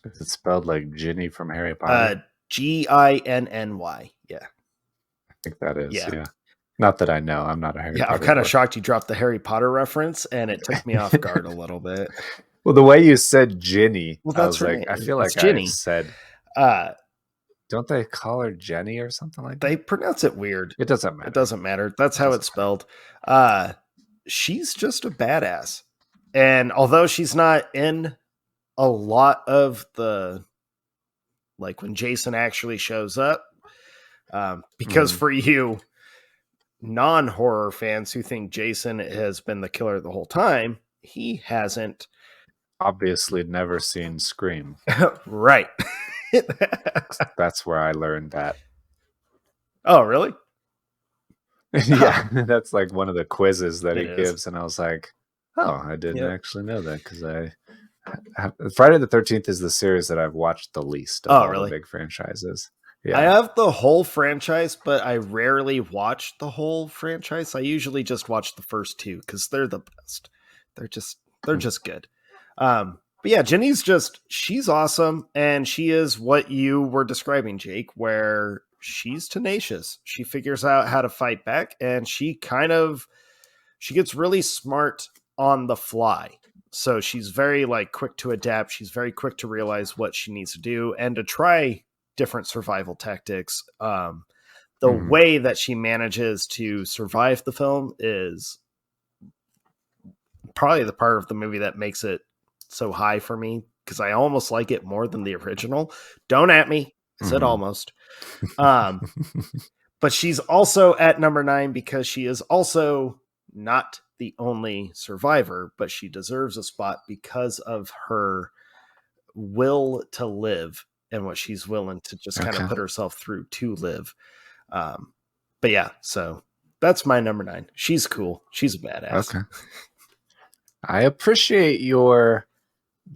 Is it spelled like Ginny from Harry Potter? Ginny. Yeah. I think that is. Yeah. Not that I know. I'm not a Harry Potter. Yeah, I'm kind of shocked you dropped the Harry Potter reference, and it took me off guard a little bit. Well, the way you said Ginny, well, that's I was right. I feel like Ginny. I said, don't they call her Jenny or something like that? They pronounce it weird. It doesn't matter. It doesn't matter. That's how it's spelled. She's just a badass. And although she's not in a lot of the, like when Jason actually shows up, because for you non-horror fans who think Jason has been the killer the whole time, he hasn't. Obviously never seen Scream. Right. That's where I learned that. Oh, really? Yeah, that's like one of the quizzes that he gives, and I was like, oh, I didn't actually know that, because Friday the 13th is the series that I've watched the least of all the big franchises. Yeah. I have the whole franchise, but I rarely watch the whole franchise. I usually just watch the first 2 because they're the best. They're just good. But yeah, Jenny's she's awesome, and she is what you were describing, Jake, where she's tenacious. She figures out how to fight back, and she gets really smart on the fly. So she's very quick to adapt. She's very quick to realize what she needs to do and to try different survival tactics. The way that she manages to survive the film is probably the part of the movie that makes it so high for me, because I almost like it more than the original. Don't at me. I said almost. But she's also at number 9 because she is also not the only survivor, but she deserves a spot because of her will to live and what she's willing to just kind of put herself through to live. But yeah, so that's my number 9. She's cool. She's a badass. Okay. I appreciate your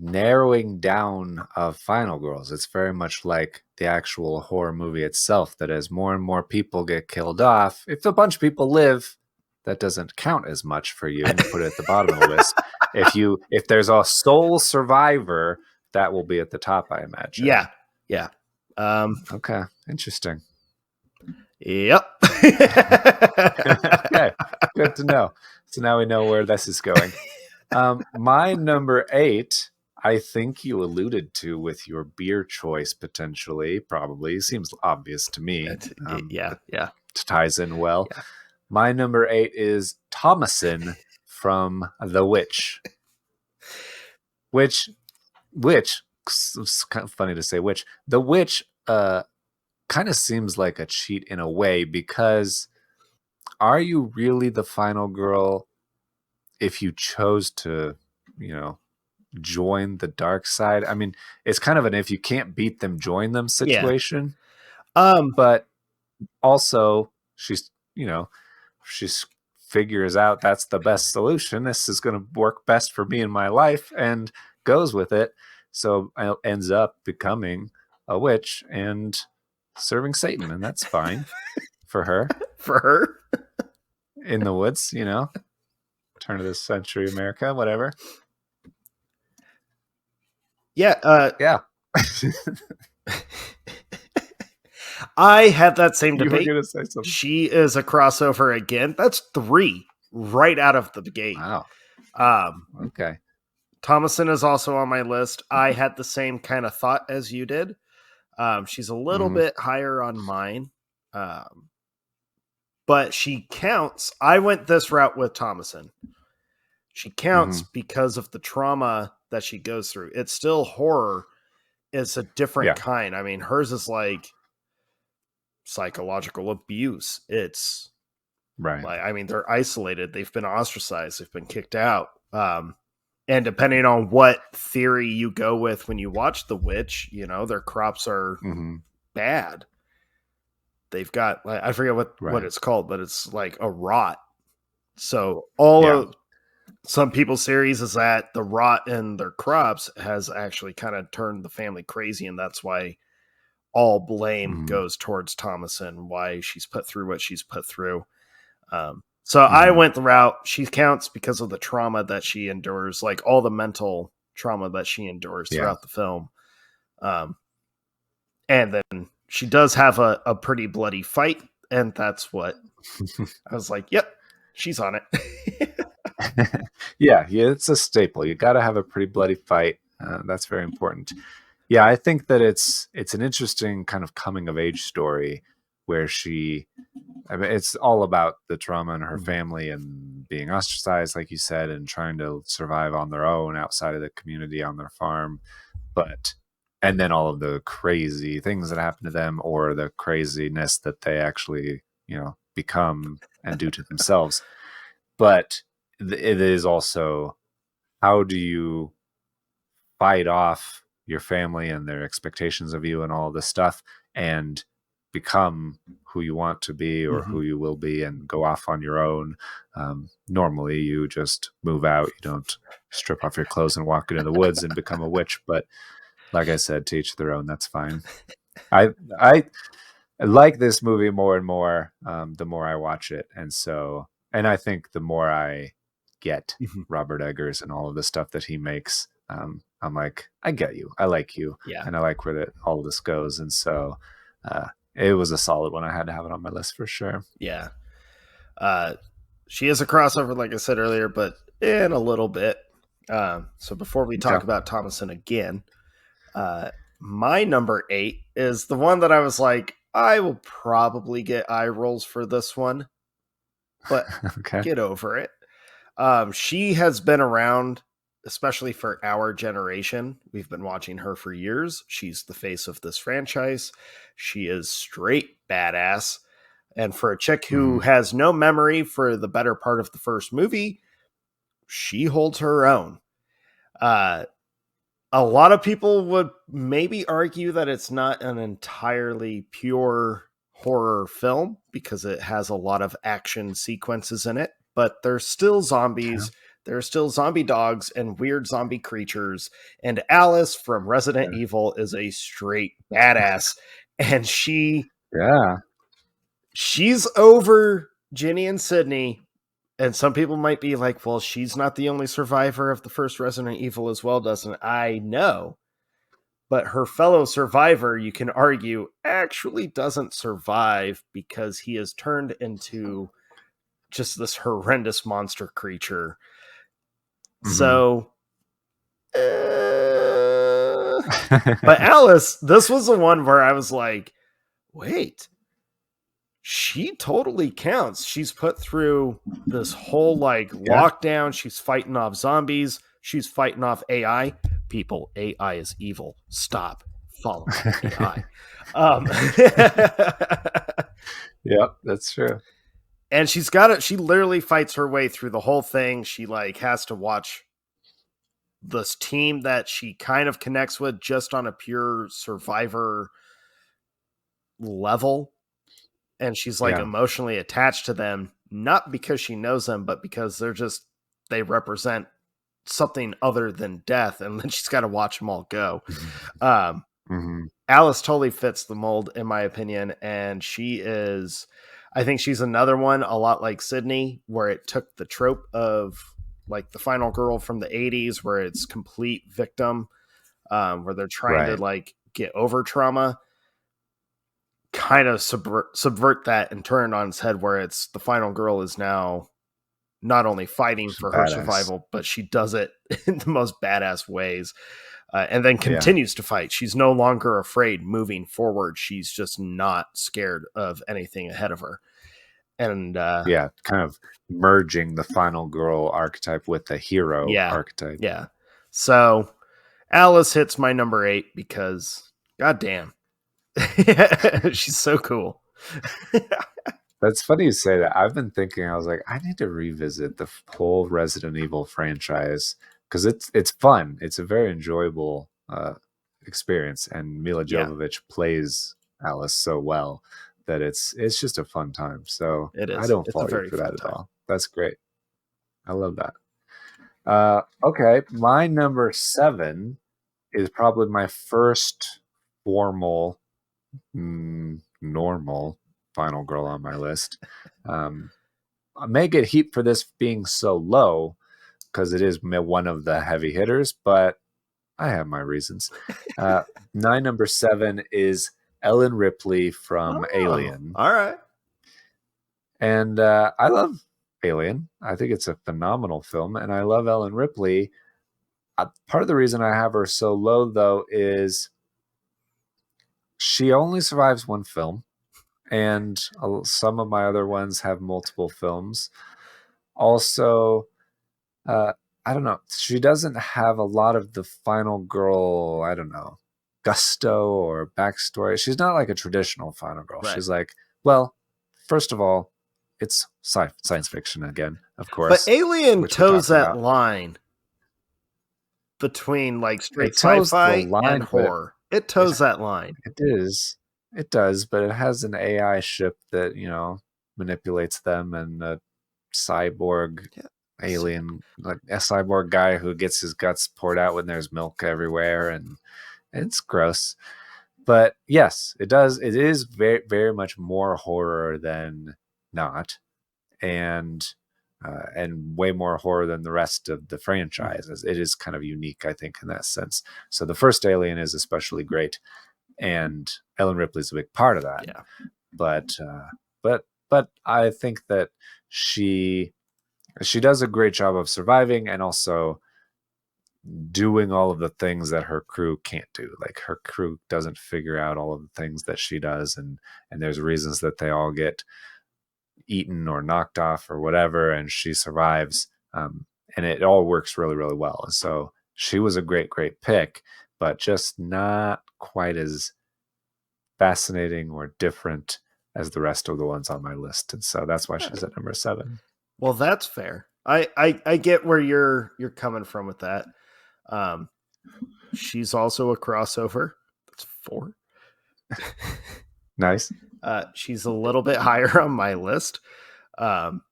narrowing down of Final Girls. It's very much like the actual horror movie itself, that as more and more people get killed off, if a bunch of people live, that doesn't count as much for you, and you put it at the bottom of the list. If there's a sole survivor, that will be at the top, I imagine. Yeah. Okay, interesting. Yep. Okay, good to know. So now we know where this is going. My number 8, I think you alluded to with your beer choice, potentially, probably. Seems obvious to me. Yeah. It ties in well. Yeah. My number 8 is Thomasin from The Witch. Which, it's kind of funny to say which. The Witch kind of seems like a cheat in a way, because are you really the final girl if you chose to, join the dark side? I mean, it's kind of an if you can't beat them, join them situation. But also she's figures out that's the best solution. This is going to work best for me in my life, and goes with it. So ends up becoming a witch and serving Satan, and that's fine for her. For her in the woods, turn of this century America, whatever. Yeah. Yeah. I had that same debate. You were gonna say something. She is a crossover again. That's 3 right out of the gate. Wow. Okay. Thomasin is also on my list. I had the same kind of thought as you did. She's a little bit higher on mine. But she counts. I went this route with Thomasin. She counts because of the trauma that she goes through. It's still horror. It's a different kind. I mean, hers is like psychological abuse. It's right. Like, I mean, they're isolated. They've been ostracized. They've been kicked out. And depending on what theory you go with when you watch The Witch, their crops are bad. They've got, I forget what it's called, but it's like a rot. So of some people's theories is that the rot in their crops has actually kind of turned the family crazy, and that's why all blame goes towards Thomasin, why she's put through what she's put through. So I went the route, she counts because of the trauma that she endures, like all the mental trauma that she endures throughout the film. And then she does have a pretty bloody fight, and that's what I was like, yep, she's on it. yeah, it's a staple. You got to have a pretty bloody fight. That's very important. Yeah, I think that it's an interesting kind of coming of age story where it's all about the trauma in her family and being ostracized, like you said, and trying to survive on their own outside of the community on their farm. And then all of the crazy things that happen to them, or the craziness that they actually, become and do to themselves. But it is also, how do you fight off your family and their expectations of you and all this stuff, and become who you want to be, or who you will be, and go off on your own. Normally you just move out. You don't strip off your clothes and walk into the woods and become a witch. But like I said, to each their own. That's fine. I like this movie more and more the more I watch it. And I think the more I get Robert Eggers and all of the stuff that he makes, I'm like, I get you. I like you. Yeah. And I like where all of this goes. And so it was a solid one. I had to have it on my list for sure. Yeah. She is a crossover, like I said earlier, but in a little bit. So before we talk about Thomasin again, my number 8 is the one that I was like, I will probably get eye rolls for this one, but get over it. She has been around, especially for our generation. We've been watching her for years. She's the face of this franchise. She is straight badass. And for a chick who has no memory for the better part of the first movie, she holds her own. A lot of people would maybe argue that it's not an entirely pure horror film because it has a lot of action sequences in it, but there's still zombies. Yeah. There are still zombie dogs and weird zombie creatures. And Alice from Resident Evil is a straight badass. And she's over Ginny and Sydney And some people might be like, well, she's not the only survivor of the first Resident Evil as well, Dustin. I know. But her fellow survivor, you can argue, actually doesn't survive because he is turned into just this horrendous monster creature. Mm-hmm. So, but Alice, this was the one where I was like, wait, she totally counts. She's put through this whole like Yeah. lockdown. She's fighting off zombies. She's fighting off AI. People, AI is evil. Stop following AI. Um, Yep, that's true. and she's got it. She literally fights her way through the whole thing. She like has to watch this team that she kind of connects with just on a pure survivor level, and she's like Yeah. emotionally attached to them, not because she knows them, but because they represent something other than death, and then she's got to watch them all go. um Mm-hmm. Alice totally fits the mold in my opinion, and I think she's another one a lot like Sydney, where it took the trope of like the final girl from the 80s where it's complete victim, where they're trying to Right. like get over trauma, kind of subvert that and turn it on its head, where it's the final girl is now not only fighting She's a for her badass. survival, but she does it in the most badass ways, and then Yeah. continues to fight. She's no longer afraid moving forward. She's just not scared of anything ahead of her. And Yeah. Kind of merging the final girl archetype with the hero yeah, archetype. yeah. So Alice hits my number 8 because, goddamn, she's so cool. That's funny you say that. I've been thinking, I was like, I need to revisit the whole Resident Evil franchise because it's fun. It's a very enjoyable experience, and Mila Yeah, Jovovich plays Alice so well that it's just a fun time. So it I is. don't It's a fault you very for fun that at time. all. That's great. I love that. Okay, my number 7 is probably my first formal, normal final girl on my list. Um, I may get heat for this being so low because it is one of the heavy hitters, but I have my reasons. Uh, my number 7 is Ellen Ripley from Oh, Alien. all right. And I love Alien. I think it's a phenomenal film, and I love Ellen Ripley. Part of the reason I have her so low, though, is she only survives one film, and some of my other ones have multiple films. Also, uh, I don't know. She doesn't have a lot of the final girl, I don't know, gusto or backstory. She's not like a traditional final girl. Right. She's like, well, first of all, it's science fiction again, of But course, Alien which we toes talked that about. line between like straight It tells the sci-fi and line, but horror. It it toes that line. it is it does, but it has an AI ship that manipulates them, and a cyborg Yeah. alien, like a cyborg guy who gets his guts poured out when there's milk everywhere, and it's gross. But yes, it does. It is very, very much more horror than not, and and way more horror than the rest of the Mhm. franchise. It is kind of unique, I think, in that sense. So the first Alien is especially great, and Ellen Ripley's a big part of that. Yeah. But but I think that she does a great job of surviving and also doing all of the things that her crew can't do. Like her crew doesn't figure out all of the things that she does, and there's reasons that they all get eaten or knocked off or whatever, and she survives. And it all works really, really well. And so she was a great, great pick, but just not quite as fascinating or different as the rest of the ones on my list. And so that's why All she's right. at number 7. Well, that's fair. I get where you're coming from with that. Um, she's also a crossover. That's 4. Nice. She's a little bit higher on my list. Um,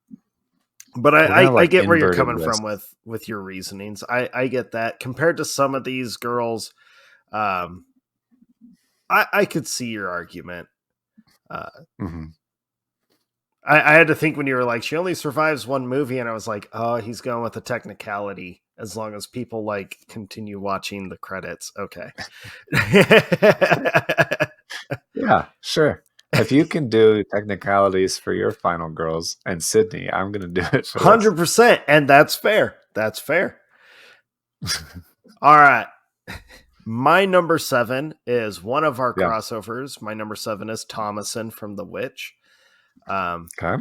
but We're gonna have I like get where you're inverted coming from lists. with your reasonings. I get that. Compared to some of these girls, um, I could see your argument. Uh, Hmm. I had to think when you were like, she only survives one movie, and I was like, oh, he's going with a technicality. As long as people like continue watching the credits, okay. Yeah, sure. If you can do technicalities for your final girls and Sydney, I'm gonna do it for this. 100%, and that's fair. That's fair. All right. My number 7 is one of our Yeah. crossovers. My number 7 is Thomason from The Witch. Okay.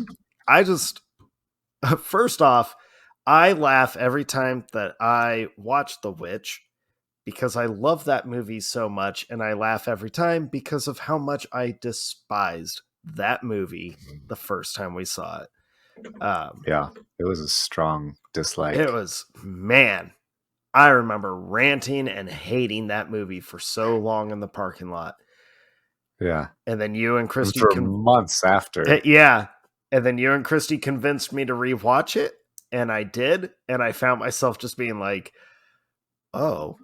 I just, first off, I laugh every time that I watch The Witch because I love that movie so much. And I laugh every time because of how much I despised that movie the first time we saw it. Yeah. It was a strong It dislike. was, man, I remember ranting and hating that movie for so long in the parking lot. Yeah. And then you and And Christy for months after. yeah. And then you and Christy convinced me to rewatch it, and I did, and I found myself just being like, "Oh."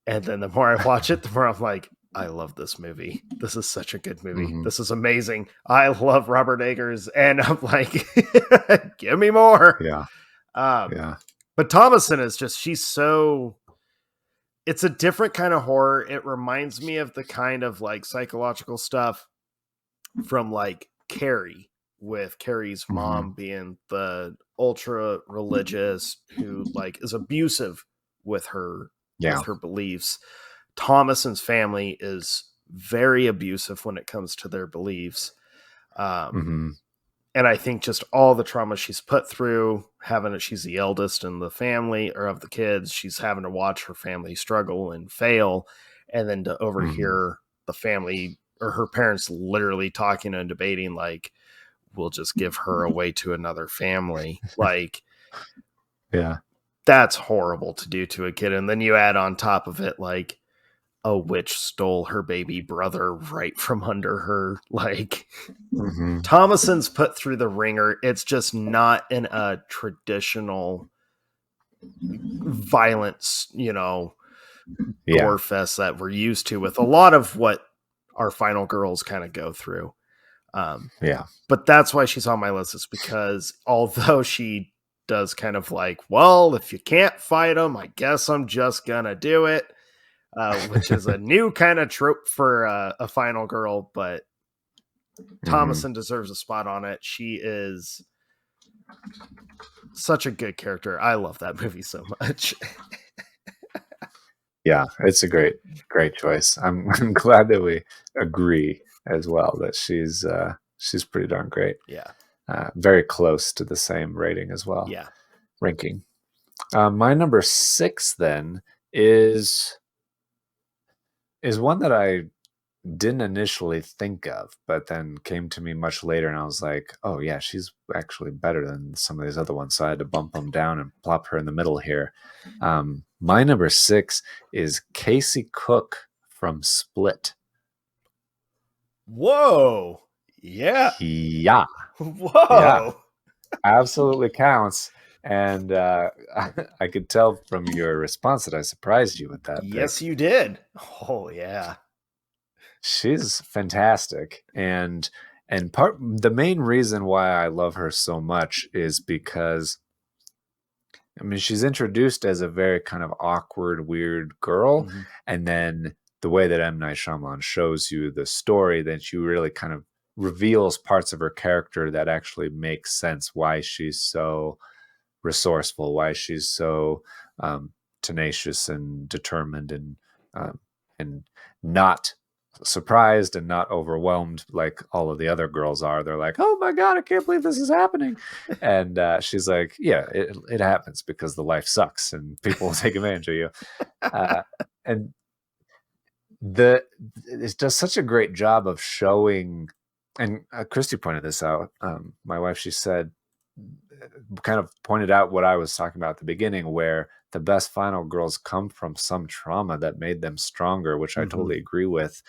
And then the more I watch it, the more I'm like, "I love this movie. This is such a good movie. Mhm. This is amazing. I love Robert Eggers." And I'm like, "Give me more." Yeah. Um, Yeah. but Thomason is just, she's so, it's a different kind of horror. It reminds me of the kind of like psychological stuff from like Carrie, with Carrie's Mhm. mom being the ultra religious who like is abusive Yeah. with her beliefs. Thomason's family is very abusive when it comes to their beliefs. Um, Mhm. and I think just all the trauma she's put through, having it, she's the eldest in the family or of the kids, she's having to watch her family struggle and fail, and then to Mhm. overhear the family or her parents literally talking and debating like, we'll just give her away to another family. Like, Yeah. that's horrible to do to a kid. And then you add on top of it like a witch stole her baby brother right from under her. Like, Mhm. Thomason's put through the ringer. It's just not in a traditional violence, Yeah. gore fest that we're used to with a lot of what our final girls kind of go through. Um, Yeah. but that's why she's on my list, is because although she does kind of like, well, if you can't fight them, I guess I'm just gonna do it, which is a new kind of trope for a final girl, but Mhm. Thomason deserves a spot on it. She is such a good character. I love that movie so much. Yeah, it's a great choice. I'm I'm glad that we agree as well that she's pretty darn great. Yeah. Very close to the same rating as well, Yeah. ranking. My number 6 then is is one that I didn't initially think of, but then came to me much later, and I was like, "Oh yeah, she's actually better than some of these other ones." So I had to bump them down and plop her in the middle here. My number 6 is Casey Cook from Split. Whoa. Yeah. Yeah, yeah, Whoa. absolutely counts. And I could tell from your response that I surprised you with that Yes, pick. you did. Oh, yeah. She's fantastic, and part the main reason why I love her so much is because I mean she's introduced as a very kind of awkward, weird girl, Mm-hmm. and then the way that M. Night Shyamalan shows you the story, then she really kind of reveals parts of her character that actually make sense. Why she's so resourceful, why she's so tenacious and determined, um, and not surprised and not overwhelmed like all of the other girls are. They're like, "Oh my god, I can't believe this is happening," and she's like, "Yeah, it happens because the life sucks and people will take advantage of you." Uh, and the it does such a great job of showing, and Christy pointed this out. My wife, she said, kind of pointed out what I was talking about at the beginning, where the best final girls come from some trauma that made them stronger, which I Mm-hmm. totally agree with.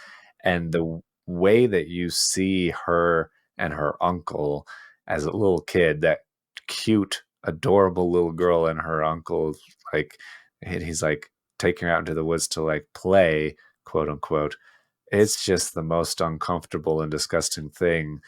And the way that you see her and her uncle as a little kid, that cute, adorable little girl, and her uncle, like, he's like taking her out into the woods to like play, quote unquote. It's just the most uncomfortable and disgusting thing.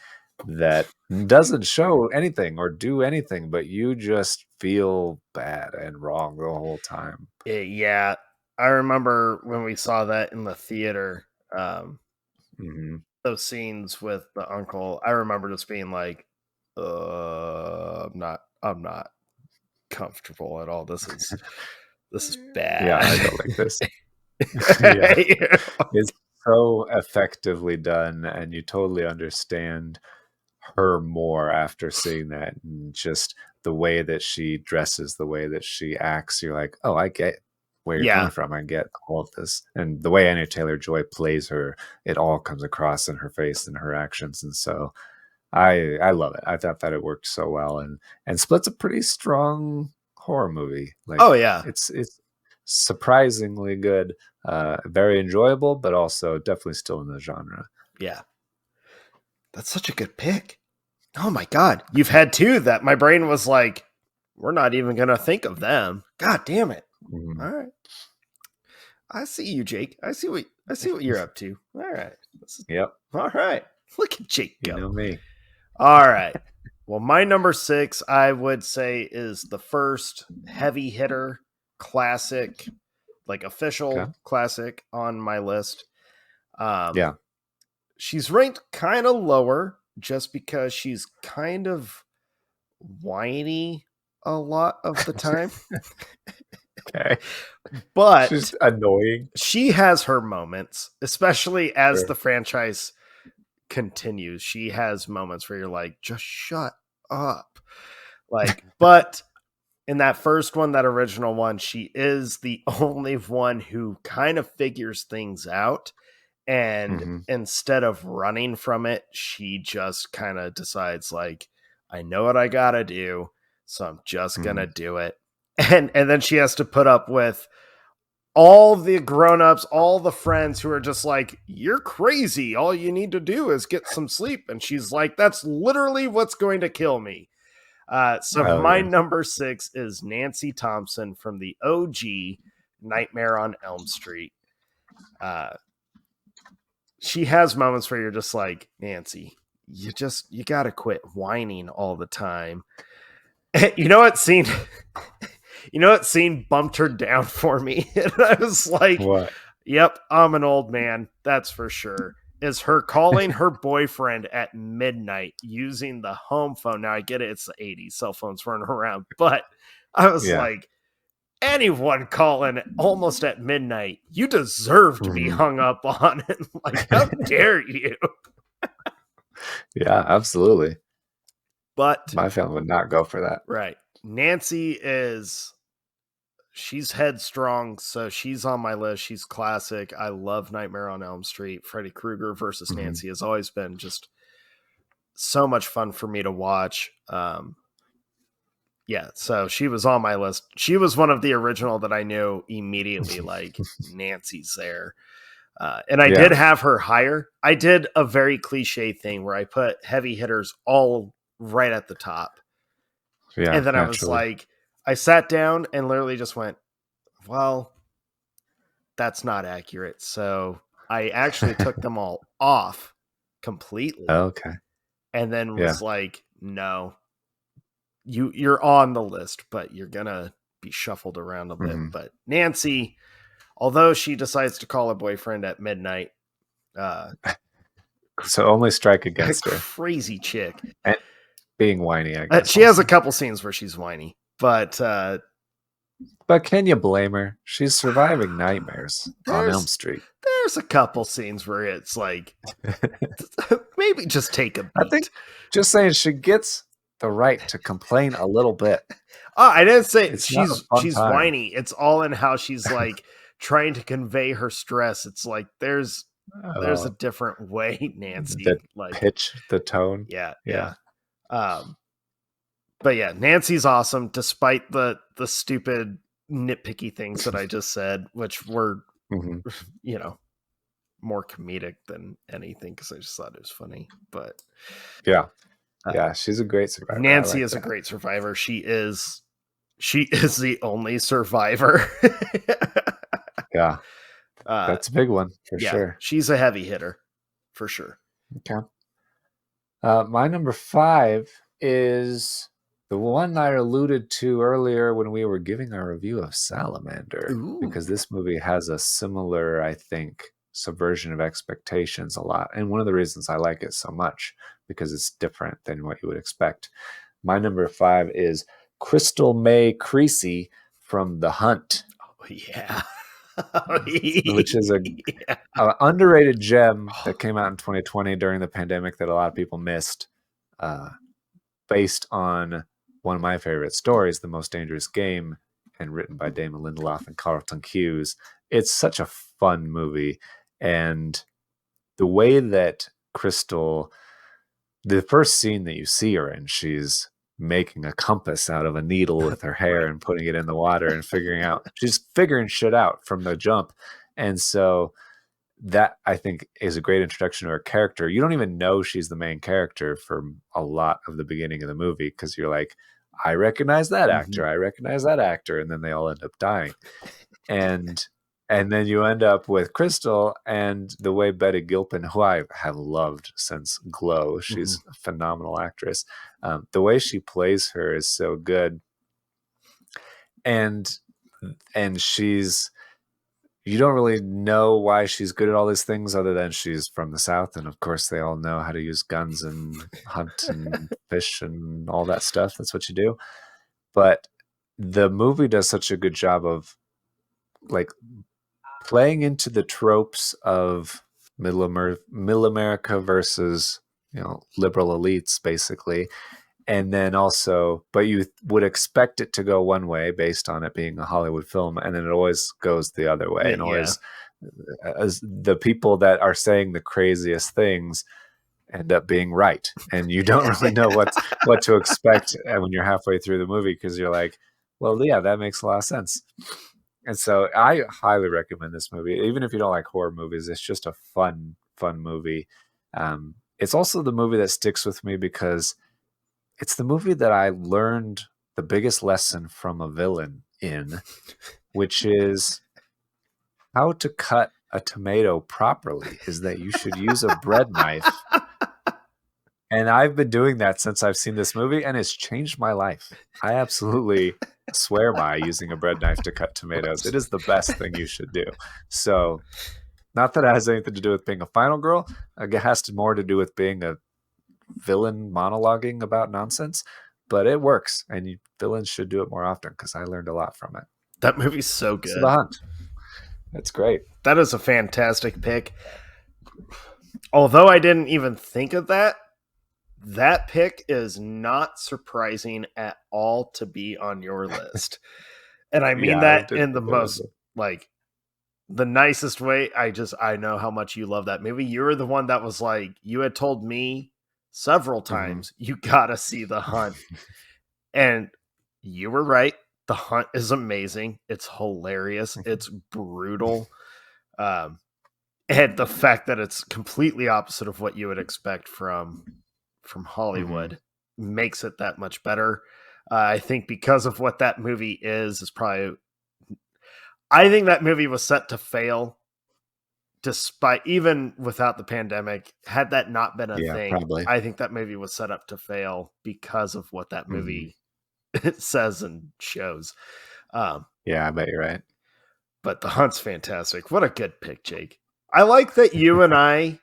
that doesn't show anything or do anything, but you just feel bad and wrong the whole time. Yeah, I remember when we saw that in the theater. Hmm. Those scenes with the uncle, I remember just being like, I'm not comfortable at all. This is Yeah, I bad." don't like this. Yeah, it's so effectively done, and you totally understand her more after seeing that, and just the way that she dresses, the way that she acts. You're like, oh, I get where you're Yeah. coming from. I get all of this, and the way Anya Taylor-Joy plays her, it all comes across in her face and her actions, and so I love it. I thought that it worked so well, and Split's a pretty strong horror movie. Oh Like yeah. it's surprisingly good, very enjoyable, but also definitely still in the genre. Yeah. That's such a good pick. Oh my god. You've had two that my brain was like, we're not even gonna think of them. God damn it. Mhm. All right. I see you, Jake. I see what you're up to. All right. Yep, All right. Look at Jake you go. know me. All right. Well, my number 6, I would say, is the first heavy hitter classic, like Okay. official classic on my list. Um, Yeah. she's ranked kind of lower just because she's kind of whiny a lot of the time, Okay. but Just annoying. she has her moments, especially as Sure. the franchise continues. She has moments where you're like, just shut up. Like, but in that first one, that original one, she is the only one who kind of figures things out. And Mhm. instead of running from it, she just kind of decides, like, I know what I gotta do, so I'm just gonna Mhm. do it. And then she has to put up with all the grown-ups, all the friends who are just like, you're crazy. All you need to do is get some sleep. And she's like, that's literally what's going to kill me. So Oh, my yeah. number 6 is Nancy Thompson from the OG Nightmare on Elm Street. Uh, she has moments where you're just like, Nancy, you gotta quit whining all the time. You know what scene? You know what scene bumped her down for me? And I was like, What? yep, I'm an old man. That's for sure. Is her calling her boyfriend at midnight using the home phone. Now I get it, it's the 80s, cell phones weren't around, but I was Yeah. like, anyone calling almost at midnight, you deserve to be Mhm. hung up on. And like, how dare you? Yeah, absolutely. But My family would not go for that. right. Nancy is she's headstrong, so she's on my list. She's classic. I love Nightmare on Elm Street. Freddy Krueger versus Mhm. Nancy has always been just so much fun for me to watch. Yeah, so she was on my list. She was one of the original that I knew immediately, like, Nancy's there. And I did Yeah. have her higher. I did a very cliche thing where I put heavy hitters all right at the top. Yeah, And then I was naturally. like, I sat down and literally just went, well, that's not accurate. So I actually took them all off completely Okay. and then Yeah. was like, no, you're on the list, but you're gonna be shuffled around a bit. Mhm. But Nancy, although she decides to call a boyfriend at midnight, uh So only strike against her. crazy chick. And being whiny, I guess, She has a also. couple scenes where she's whiny, but But can you blame her? She's surviving nightmares on Elm there's Street. there's a couple scenes where it's like, maybe just take a I think beat. just saying she gets the right to complain a little bit. Oh, I didn't say It's not a fun she's time. whiny. It's all in how she's like trying to convey her stress. It's like there's a Uh, different way, the Nancy. Like, pitch, the tone. yeah, Yeah. yeah. Um, but yeah, Nancy's awesome, despite the stupid nitpicky things that I just said, which were, Mhm. you know, more comedic than anything because I just thought it was funny. But Yeah. uh, Yeah, she's a great survivor. I Nancy like is a that. great survivor. She is the only survivor. Yeah. uh, That's a big one for yeah, sure. she's a heavy hitter for sure. Okay. My number 5 is the one I alluded to earlier when we were giving our review of Salamander, because Ooh. this movie has a similar, I think, subversion of expectations a lot. And one of the reasons I like it so much, because it's different than what you would expect. My number 5 is Crystal May Creasy from The Hunt, Oh, yeah. which is Yeah. a underrated gem that came out in 2020 during the pandemic that a lot of people missed, uh, based on one of my favorite stories, The Most Dangerous Game, and written by Damon Lindelof and Carlton Cuse. It's such a fun movie, and the way that Crystal, the first scene that you see her in, she's making a compass out of a needle with her hair Right. and putting it in the water and she's figuring shit out from the jump. And so that, I think, is a great introduction to her character. You don't even know she's the main character for a lot of the beginning of the movie, because you're like, I recognize that Mhm. actor, I recognize that actor, and then they all end up dying. And then you end up with Crystal, and the way Betty Gilpin, who I have loved since Glow, Mhm. she's a phenomenal actress. The way she plays her is so good, and she's, you don't really know why she's good at all these things other than she's from the South, and of course they all know how to use guns and hunt and fish and all that stuff. That's what you do. But the movie does such a good job of, like, playing into the tropes of middle America versus, liberal elites, basically. And then also, but you would expect it to go one way based on it being a Hollywood film, and then it always goes the other way, and Yeah. always, as the people that are saying the craziest things end up being right, and you don't really know what to expect when you're halfway through the movie, because you're like, well, yeah, that makes a lot of sense. And so I highly recommend this movie, even if you don't like horror movies. It's just a fun movie. It's also the movie that sticks with me because it's the movie that I learned the biggest lesson from a villain in, which is how to cut a tomato properly, is that you should use a bread knife. And I've been doing that since I've seen this movie, and it's changed my life. I absolutely swear by using a bread knife to cut tomatoes. It is the best thing you should do. So, not that it has anything to do with being a final girl. It has more to do with being a villain monologuing about nonsense, but it works, and villains should do it more often, because I learned a lot from it. That movie's so So The good. Hunt, that's great. That is a fantastic pick. Although I didn't even think of that, that pick is not surprising at all to be on your list. And I mean Yeah, I that didn't in the think it was. most, like, the nicest way. I know how much you love that movie. You were the one that was like, you had told me several Mhm. times, you gotta see The Hunt. And you were right. The Hunt is amazing. It's hilarious. It's brutal. Um, and the fact that it's completely opposite of what you would expect from Mhm. Hollywood makes it that much better. I think because of what that movie is probably. I think that movie was set to fail, despite, even without the pandemic. Had that not been a Yeah, thing, probably. I think that movie was set up to fail because of what that Mhm. movie says and shows. Um, Yeah, I bet you're right. but The Hunt's fantastic. What a good pick, Jake. I like that you and I,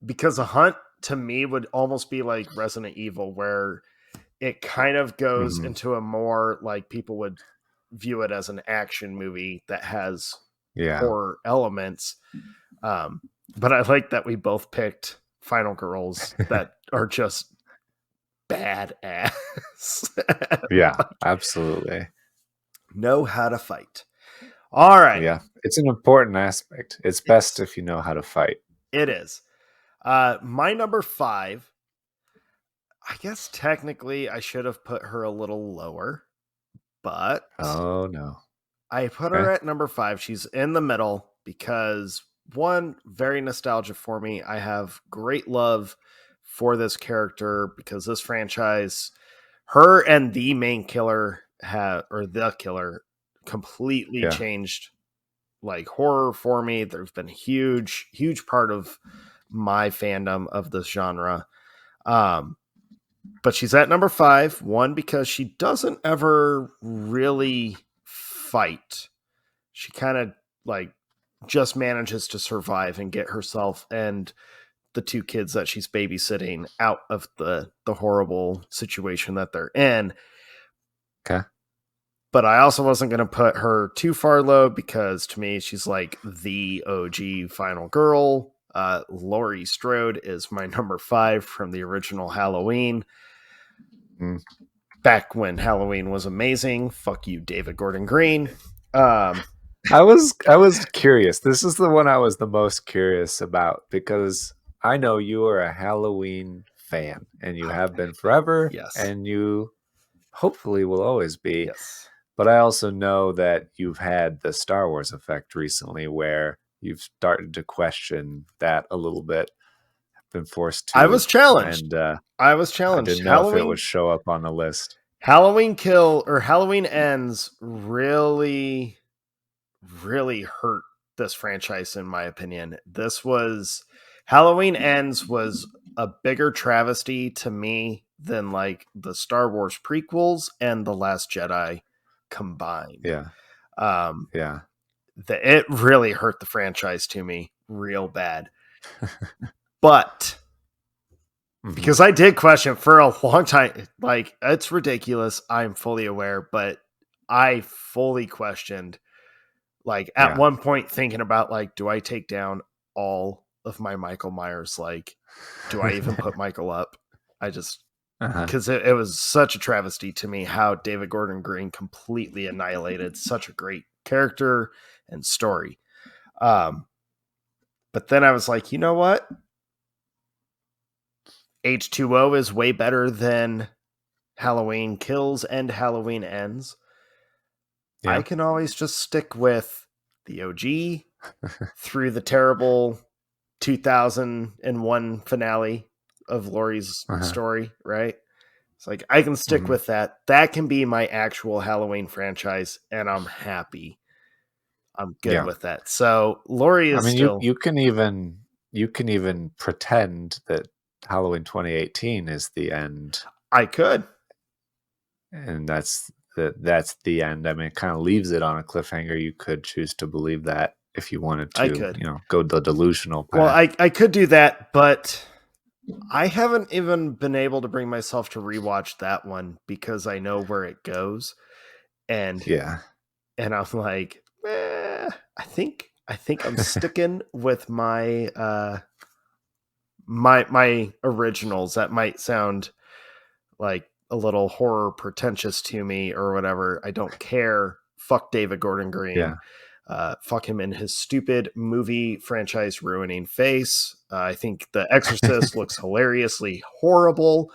because The Hunt to me would almost be like Resident Evil, where it kind of goes Mhm. into a more, like, people would view it as an action movie that has Yeah. horror elements. Um, but I like that we both picked Final Girls that are just badass. Yeah, absolutely. Know how to fight. All right. Yeah, it's an important aspect. It's best Yes, if you know how to fight. it is. My number 5, I guess technically I should have put her a little lower, but Oh, no. I put her Okay. at number 5. She's in the middle because, one, very nostalgic for me. I have great love for this character because this franchise, her and the main killer or the killer, completely Yeah. changed, like, horror for me. There's been a huge part of my fandom of this genre. But she's at number 5. One, because she doesn't ever really fight. She kind of like just manages to survive and get herself and the 2 kids that she's babysitting out of the horrible situation that they're in. Okay. But I also wasn't going to put her too far low because to me, she's like the OG final girl. Laurie Strode is my number 5 from the original Halloween. Mm. Back when Halloween was amazing. Fuck you, David Gordon Green. I was curious. This is the one I was the most curious about because I know you are a Halloween fan and you have been forever. Yes. And you hopefully will always be. Yes. But I also know that you've had the Star Wars effect recently where you've started to question that a little bit. Been forced to. I was challenged. And I was challenged. I didn't know if it would show up on the list. Halloween Ends really, really hurt this franchise, in my opinion. Halloween Ends was a bigger travesty to me than like the Star Wars prequels and The Last Jedi combined. Yeah. Yeah. It really hurt the franchise to me real bad. But because I did question for a long time, like, it's ridiculous. I'm fully aware, but I fully questioned, like, at one point thinking about, like, do I take down all of my Michael Myers? Like, do I even put Michael up? I just, because it was such a travesty to me how David Gordon Green completely annihilated such a great character and story. But then I was like, you know what? H2O is way better than Halloween Kills and Halloween Ends. Yeah. I can always just stick with the OG through the terrible 2001 finale of Laurie's story, right? It's like, I can stick with that. That can be my actual Halloween franchise, and I'm happy. I'm good with that. So Laurie is you can even pretend that Halloween 2018 is the end. I could. And that's the end. I mean, it kind of leaves it on a cliffhanger. You could choose to believe that if you wanted to, I could. Go the delusional path. Well, I could do that, but I haven't even been able to bring myself to rewatch that one because I know where it goes. And and I'm like, I think I'm sticking with my my originals. That might sound like a little horror pretentious to me or whatever. I don't care. Fuck David Gordon Green. Fuck him in his stupid movie franchise ruining face. I think The Exorcist looks hilariously horrible.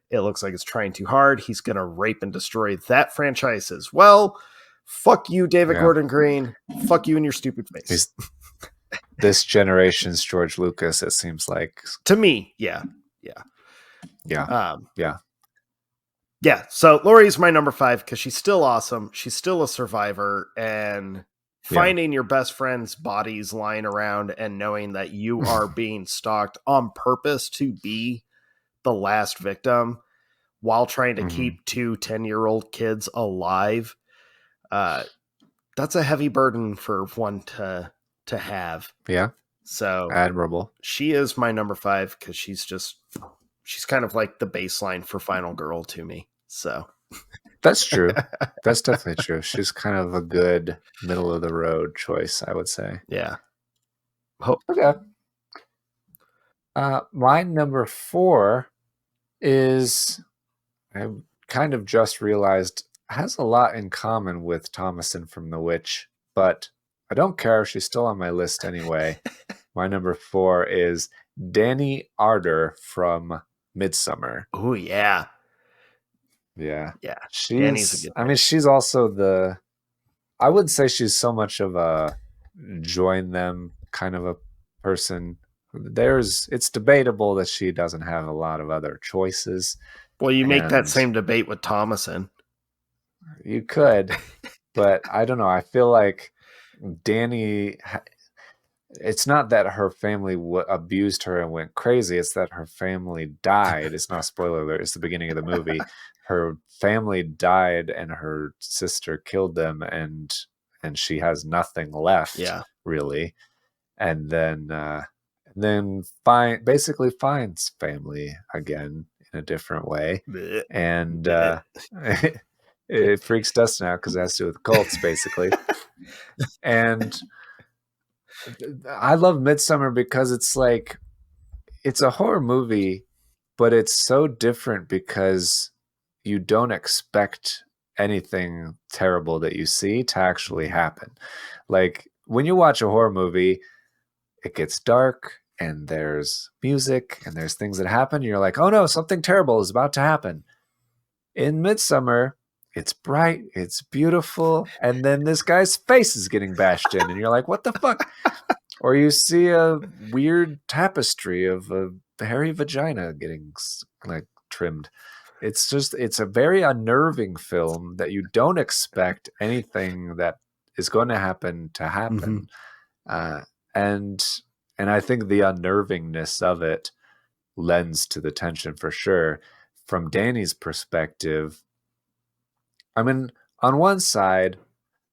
It looks like it's trying too hard. He's going to rape and destroy that franchise as well. Fuck you, David Gordon Green. Fuck you and your stupid face. This generation's George Lucas, it seems like. To me, yeah. Yeah, so Laurie's my number 5 because she's still awesome. She's still a survivor, and finding your best friend's bodies lying around and knowing that you are being stalked on purpose to be the last victim while trying to keep 2 10-year-old kids alive. That's a heavy burden for one to have. Yeah. So admirable. She is my number 5 because she's kind of like the baseline for Final Girl to me. So that's true. That's definitely true. She's kind of a good middle of the road choice, I would say. Yeah. Okay. My number 4 is, I kind of just realized, has a lot in common with Thomasin from The Witch, but I don't care. She's still on my list anyway. My number 4 is Danny Ardor from Midsommar. Oh, yeah. Yeah. She's also I would say she's so much of a join them kind of a person. It's debatable that she doesn't have a lot of other choices. Well, you make that same debate with Thomasin. You could, but I don't know. I feel like Danny, it's not that her family abused her and went crazy. It's that her family died. It's not a spoiler alert. It's the beginning of the movie. Her family died and her sister killed them, and she has nothing left Yeah. really. And then basically finds family again in a different way. Blech. And Blech. it freaks Dustin out because it has to do with cults basically. And I love Midsummer because it's a horror movie, but it's so different because you don't expect anything terrible that you see to actually happen. Like when you watch a horror movie, it gets dark and there's music and there's things that happen. And you're like, oh no, something terrible is about to happen. In Midsummer, it's bright, it's beautiful, and then this guy's face is getting bashed in, and you're like, what the fuck? Or you see a weird tapestry of a hairy vagina getting like trimmed. It's a very unnerving film that you don't expect anything that is going to happen to Mm-hmm. happen. Uh, and and I think the unnervingness of it lends to the tension for sure. From Danny's perspective, I mean, on one side,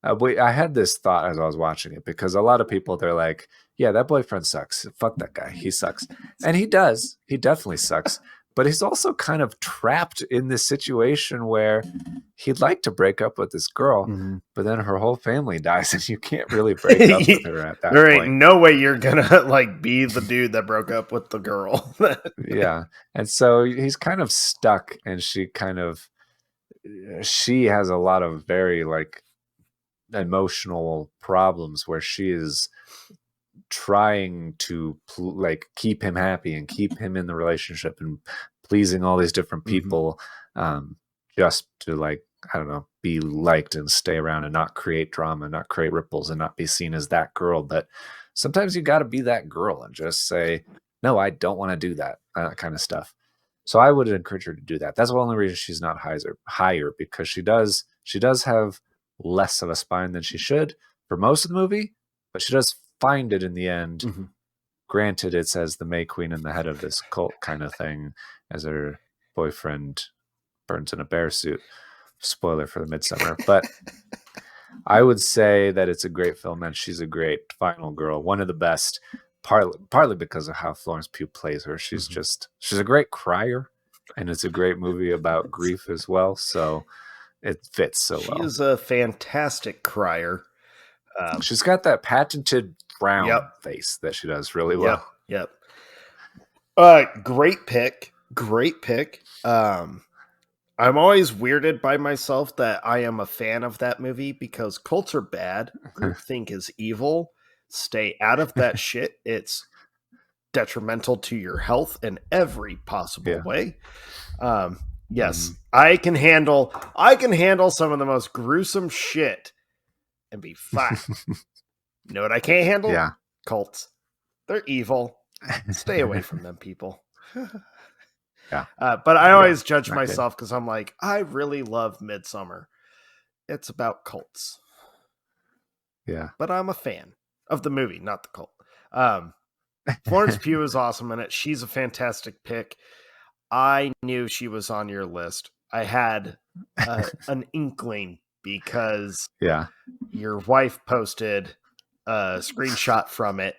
I had this thought as I was watching it because a lot of people they're like, "Yeah, that boyfriend sucks. Fuck that guy. He sucks," and he does. He definitely sucks. But he's also kind of trapped in this situation where he'd like to break up with this girl, Mm-hmm. but then her whole family dies, and you can't really break up with her at that There ain't point. no way you're gonna like be the dude that broke up with the girl. Yeah, and so he's kind of stuck, and she has a lot of very like emotional problems where she is trying to like keep him happy and keep him in the relationship and pleasing all these different Mm-hmm. people, um, just to like I don't know, be liked and stay around and not create drama, not create ripples, and not be seen as that girl. But sometimes you got to be that girl and just say, no, I don't want to do that, kind of stuff. So I would encourage her to do that. That's the only reason she's not higher because she does have less of a spine than she should for most of the movie, but she does find it in the end. Mm-hmm. Granted, it's as the May Queen and the head of this cult kind of thing, as her boyfriend burns in a bear suit. Spoiler for the Midsummer, but I would say that it's a great film and she's a great final girl, one of the best. Partly because of how Florence Pugh plays her. Mm-hmm. She's a great crier, and it's a great movie about grief as well. So it fits so She well. is a fantastic crier. She's got that patented Yep. frown face that she does really Yep. well. Yep. Great pick. Great pick. I'm always weirded by myself that I am a fan of that movie because cults are bad. Groupthink is evil. Stay out of that shit. It's detrimental to your health in every possible Yeah. way. Yes, I can handle some of the most gruesome shit and be fine. You know what I can't handle? Yeah. Cults. They're evil. Stay away from them, people. Yeah. But I always judge Not good. myself because I'm like, I really love Midsummer. It's about cults. Yeah. But I'm a fan of the movie, not the cult. Florence Pugh is awesome in it. She's a fantastic pick. I knew she was on your list. I had an inkling because Yeah. your wife posted a screenshot from it.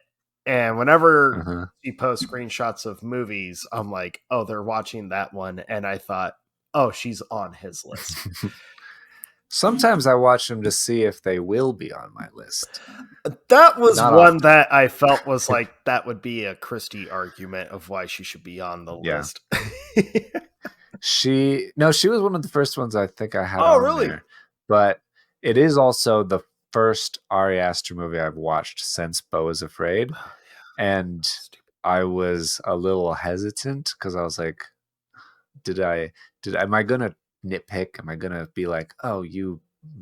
And whenever she posts screenshots of movies, I'm like, oh, they're watching that one. And I thought, oh, she's on his list. Sometimes I watch them to see if they will be on my list. That was Not one often. that I felt was like, that would be a Christie argument of why she should be on the Yeah. list. She was one of the first ones I think I had Oh, on really? there. But it is also the first Ari Aster movie I've watched since Beau is Afraid. Oh, yeah. And I was a little hesitant because I was like, am I gonna nitpick? Am I gonna be like, oh, you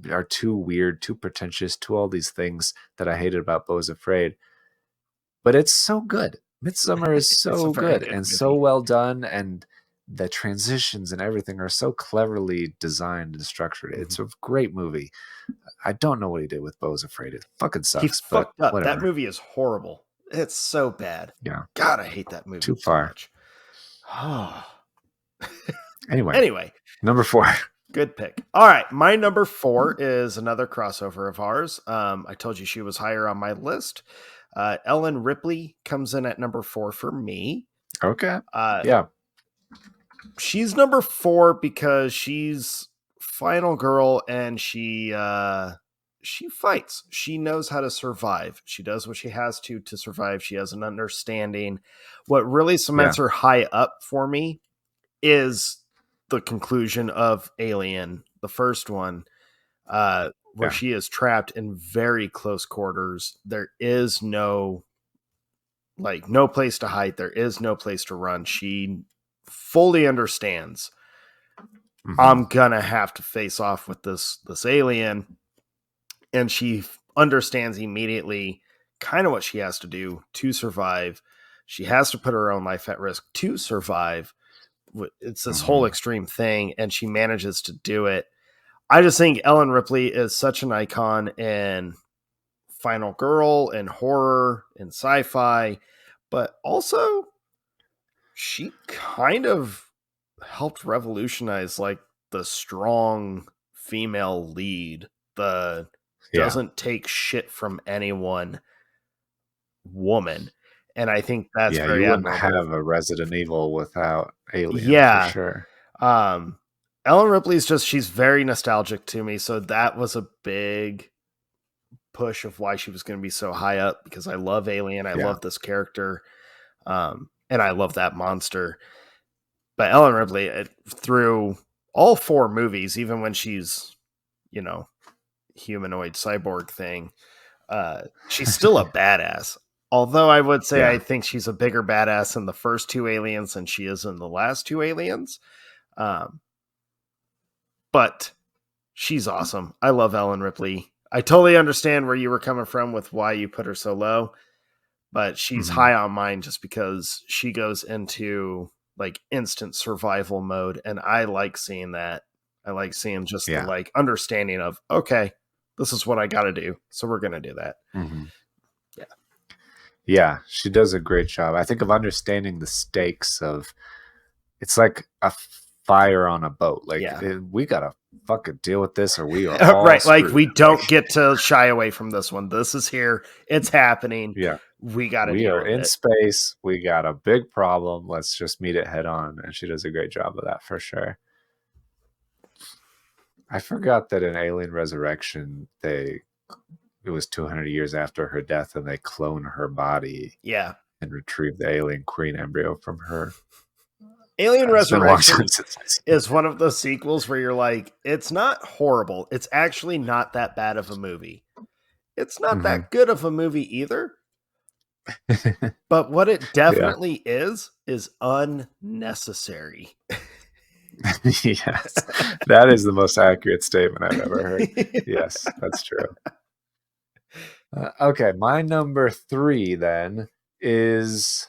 are too weird, too pretentious, to all these things that I hated about Beau is Afraid? But it's so good. Midsummer is It's a so very good good and so movie. well done, and the transitions and everything are so cleverly designed and structured. It's a great movie. I don't know what he did with Beau is Afraid. It fucking He sucks, but fucked up. whatever. That movie is horrible. It's so bad. Yeah. God, I hate that movie Too so far. much. Anyway, Anyway, number 4. good pick. All right, my number 4 is another crossover of ours. I told you she was higher on my list. Ellen Ripley comes in at number 4 for me. Okay. Uh, Yeah. she's number 4 because she's final girl and she fights. She knows how to survive. She does what she has to survive. She has an understanding. What really cements her high up for me is the conclusion of Alien, the first one, where she is trapped in very close quarters. There is no place to hide. There is no place to run. She fully understands. Mm-hmm. I'm gonna have to face off with this alien, and she understands immediately kind of what she has to do to survive. She has to put her own life at risk to survive. It's this whole extreme thing, and she manages to do it. I just think Ellen Ripley is such an icon in final girl and horror and sci-fi, but also she kind of helped revolutionize like the strong female lead, the doesn't take shit from anyone woman. And I think that's very you wouldn't admirable. have a Resident Evil without Alien, yeah, for sure. Ellen Ripley's she's very nostalgic to me, so that was a big push of why she was going to be so high up, because I love Alien, I love this character, and I love that monster. But Ellen Ripley, through all 4 movies, even when she's, humanoid cyborg thing, she's still a badass. Although I would say I think she's a bigger badass in the first 2 Aliens than she is in the last 2 Aliens. But she's awesome. I love Ellen Ripley. I totally understand where you were coming from with why you put her so low, but she's high on mine just because she goes into like instant survival mode, and I like seeing that. I like seeing just the like understanding of, okay, this is what I got to do, so we're going to do that. Yeah, she does a great job. I think of understanding the stakes of, it's like a fire on a boat. Like we gotta fucking deal with this, or we are all right. screwed. Like we don't get to shy away from this one. This is here. It's happening. Yeah, we got to. We are in space. We got a big problem. Let's just meet it head on. And she does a great job of that for sure. I forgot that in Alien Resurrection, it was 200 years after her death, and they clone her body. Yeah, and retrieve the alien queen embryo from her. Alien Resurrection is one of those sequels where you're like, it's not horrible. It's actually not that bad of a movie. It's not that good of a movie either. But what it definitely is unnecessary. Yes, that is the most accurate statement I've ever heard. Yes, that's true. Okay, my number 3 then is...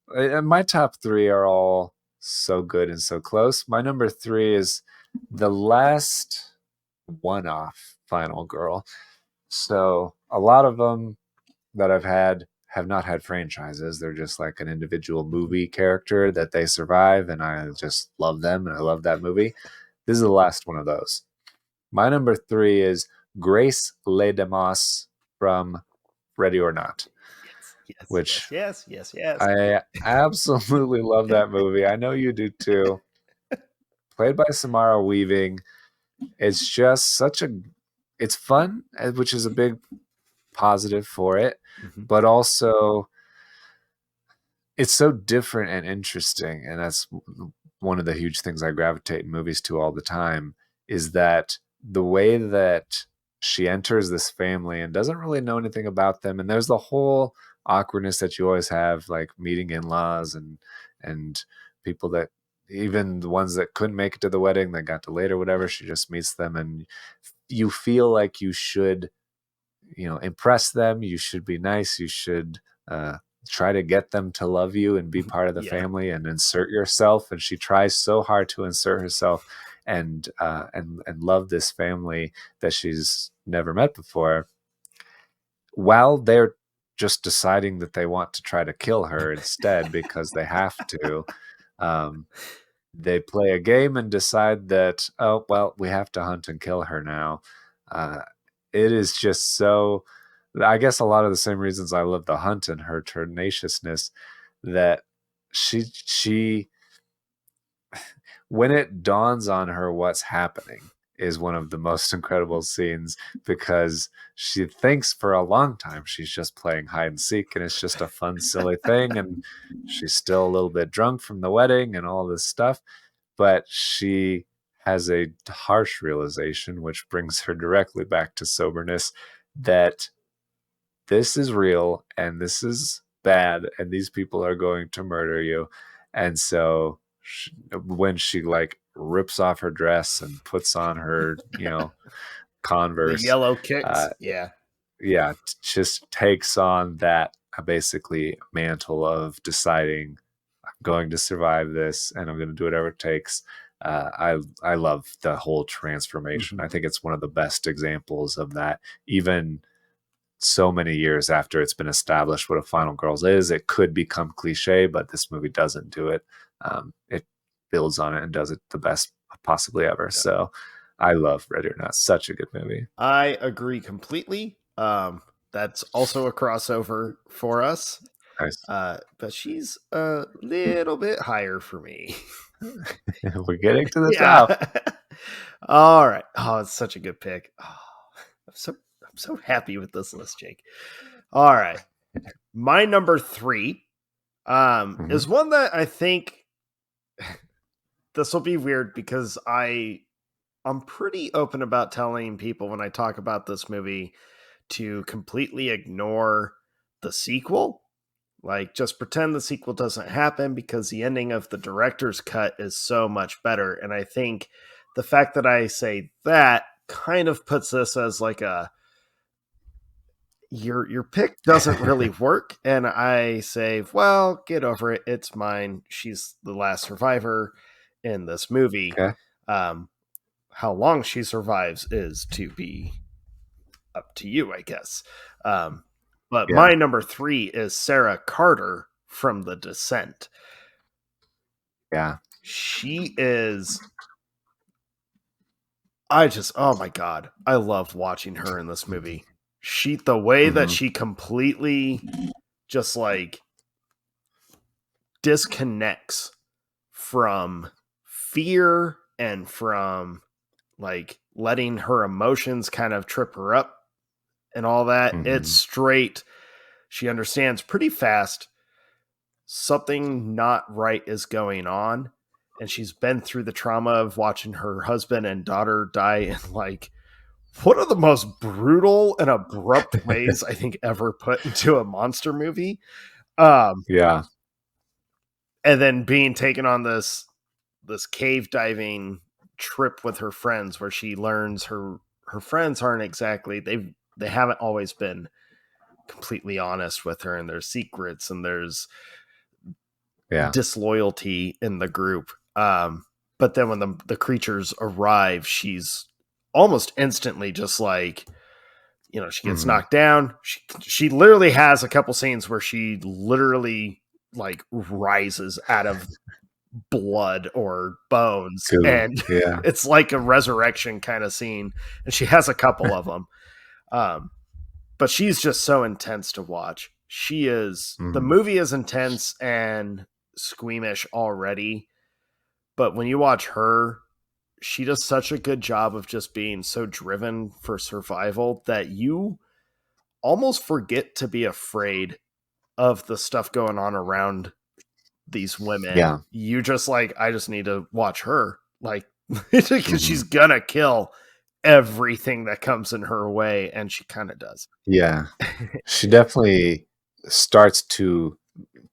my top 3 are all so good and so close. My number 3 is the last one-off final girl. So a lot of them that I've had have not had franchises. They're just like an individual movie character that they survive, and I just love them, and I love that movie. This is the last one of those. My number 3 is Grace Lee DeMoss from Ready or Not. Yes. I absolutely love that movie. I know you do too. Played by Samara Weaving. It's just it's fun, which is a big positive for it, but also it's so different and interesting. And that's one of the huge things I gravitate in movies to all the time, is that the way that she enters this family and doesn't really know anything about them. And there's the whole awkwardness that you always have, like meeting in-laws and people that, even the ones that couldn't make it to the wedding, that got delayed or whatever, she just meets them, and you feel like you should, impress them. You should be nice. You should try to get them to love you and be part of the family and insert yourself. And she tries so hard to insert herself and love this family that she's never met before, while they're just deciding that they want to try to kill her instead because they have to. Um, they play a game and decide that, oh, well, we have to hunt and kill her now. Uh, it is just so, I guess a lot of the same reasons I love the hunt and her tenaciousness, that she when it dawns on her what's happening is one of the most incredible scenes, because she thinks for a long time she's just playing hide and seek and it's just a fun silly thing, and she's still a little bit drunk from the wedding and all this stuff, but she has a harsh realization which brings her directly back to soberness, that this is real and this is bad and these people are going to murder you. And so when she like rips off her dress and puts on her, The Converse, yellow kicks. uh, Yeah. yeah, just takes on that basically mantle of deciding I'm going to survive this and I'm going to do whatever it takes. I love the whole transformation. I think it's one of the best examples of that. Even so many years after it's been established what a final girls is, it could become cliche, but this movie doesn't do it. It builds on it and does it the best possibly ever. Yeah. So I love Ready or Not. Such a good movie. I agree completely. That's also a crossover for us. Nice. But she's a little bit higher for me. We're getting to the Yeah. top. All right. Oh, it's such a good pick. Oh, I'm so happy with this list, Jake. All right. My number 3 is one that I think this will be weird because I'm pretty open about telling people when I talk about this movie to completely ignore the sequel. Like, just pretend the sequel doesn't happen because the ending of the director's cut is so much better. And I think the fact that I say that kind of puts this as like a your pick doesn't really work. And I say, well, get over it. It's mine. She's the last survivor in this movie. Okay. How long she survives is to be up to you, I guess. But Yeah. my number 3 is Sarah Carter from The Descent. Yeah. She is. Oh my God. I loved watching her in this movie. The way that she completely just like disconnects from fear and from like letting her emotions kind of trip her up and all that. It's straight. She understands pretty fast something not right is going on. And she's been through the trauma of watching her husband and daughter die in like one of the most brutal and abrupt ways I think ever put into a monster movie. Yeah. And then being taken on this cave diving trip with her friends where she learns her friends aren't exactly they haven't always been completely honest with her, and there's secrets and there's disloyalty in the group. But then when the creatures arrive, she's almost instantly just like, she gets knocked down. She literally has a couple scenes where she literally like rises out of blood or bones, and it's like a resurrection kind of scene, and she has a couple of them. But she's just so intense to watch. She is the movie is intense and squeamish already, but when you watch her, she does such a good job of just being so driven for survival that you almost forget to be afraid of the stuff going on around these women. Yeah. You just like, I just need to watch her, like, because she's gonna kill everything that comes in her way, and she kind of does. Yeah. She definitely starts to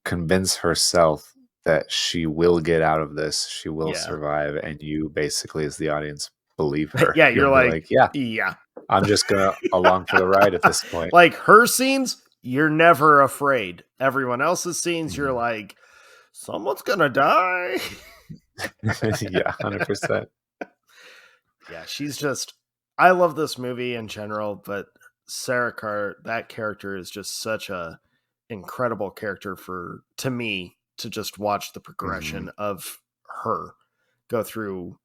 convince herself that she will get out of this, she will survive, and you basically, as the audience, believe her. Yeah, you're like, yeah, I'm just gonna along for the ride at this point. Like her scenes, you're never afraid. Everyone else's scenes, you're like, someone's gonna die. Yeah, 100%. Yeah, she's just. I love this movie in general, but that character is just such a incredible character to me to just watch the progression of her go through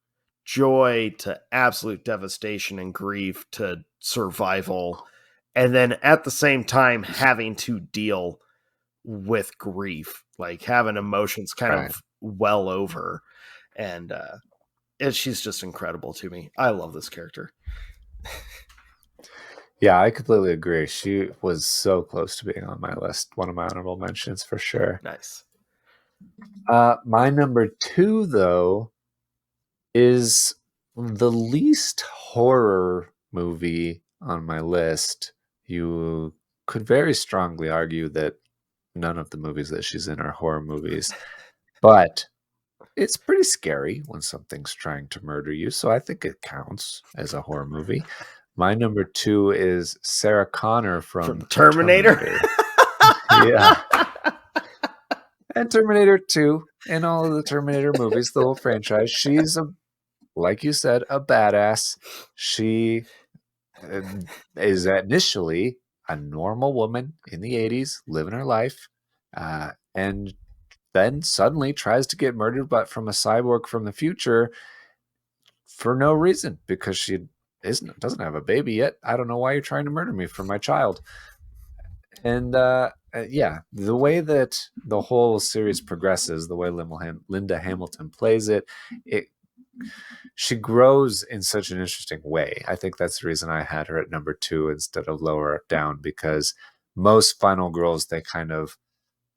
joy to absolute devastation and grief to survival, and then at the same time having to deal with grief, like having emotions kind of well over, and she's just incredible to me. I love this character. Yeah, I completely agree. She was so close to being on my list. One of my honorable mentions for sure. Nice. My number 2, though, is the least horror movie on my list. You could very strongly argue that none of the movies that she's in are horror movies, but it's pretty scary when something's trying to murder you, so I think it counts as a horror movie. My number 2 is Sarah Connor from Terminator. Yeah. And Terminator 2 and all of the Terminator movies, the whole franchise. She's, like you said, a badass. She is initially a normal woman in the 80s, living her life, and then suddenly tries to get murdered, but from a cyborg from the future for no reason, because she doesn't have a baby yet. I don't know why you're trying to murder me for my child. And yeah, the way that the whole series progresses, the way Linda Hamilton plays it, she grows in such an interesting way. I think that's the reason I had her at number 2 instead of lower down, because most final girls, they kind of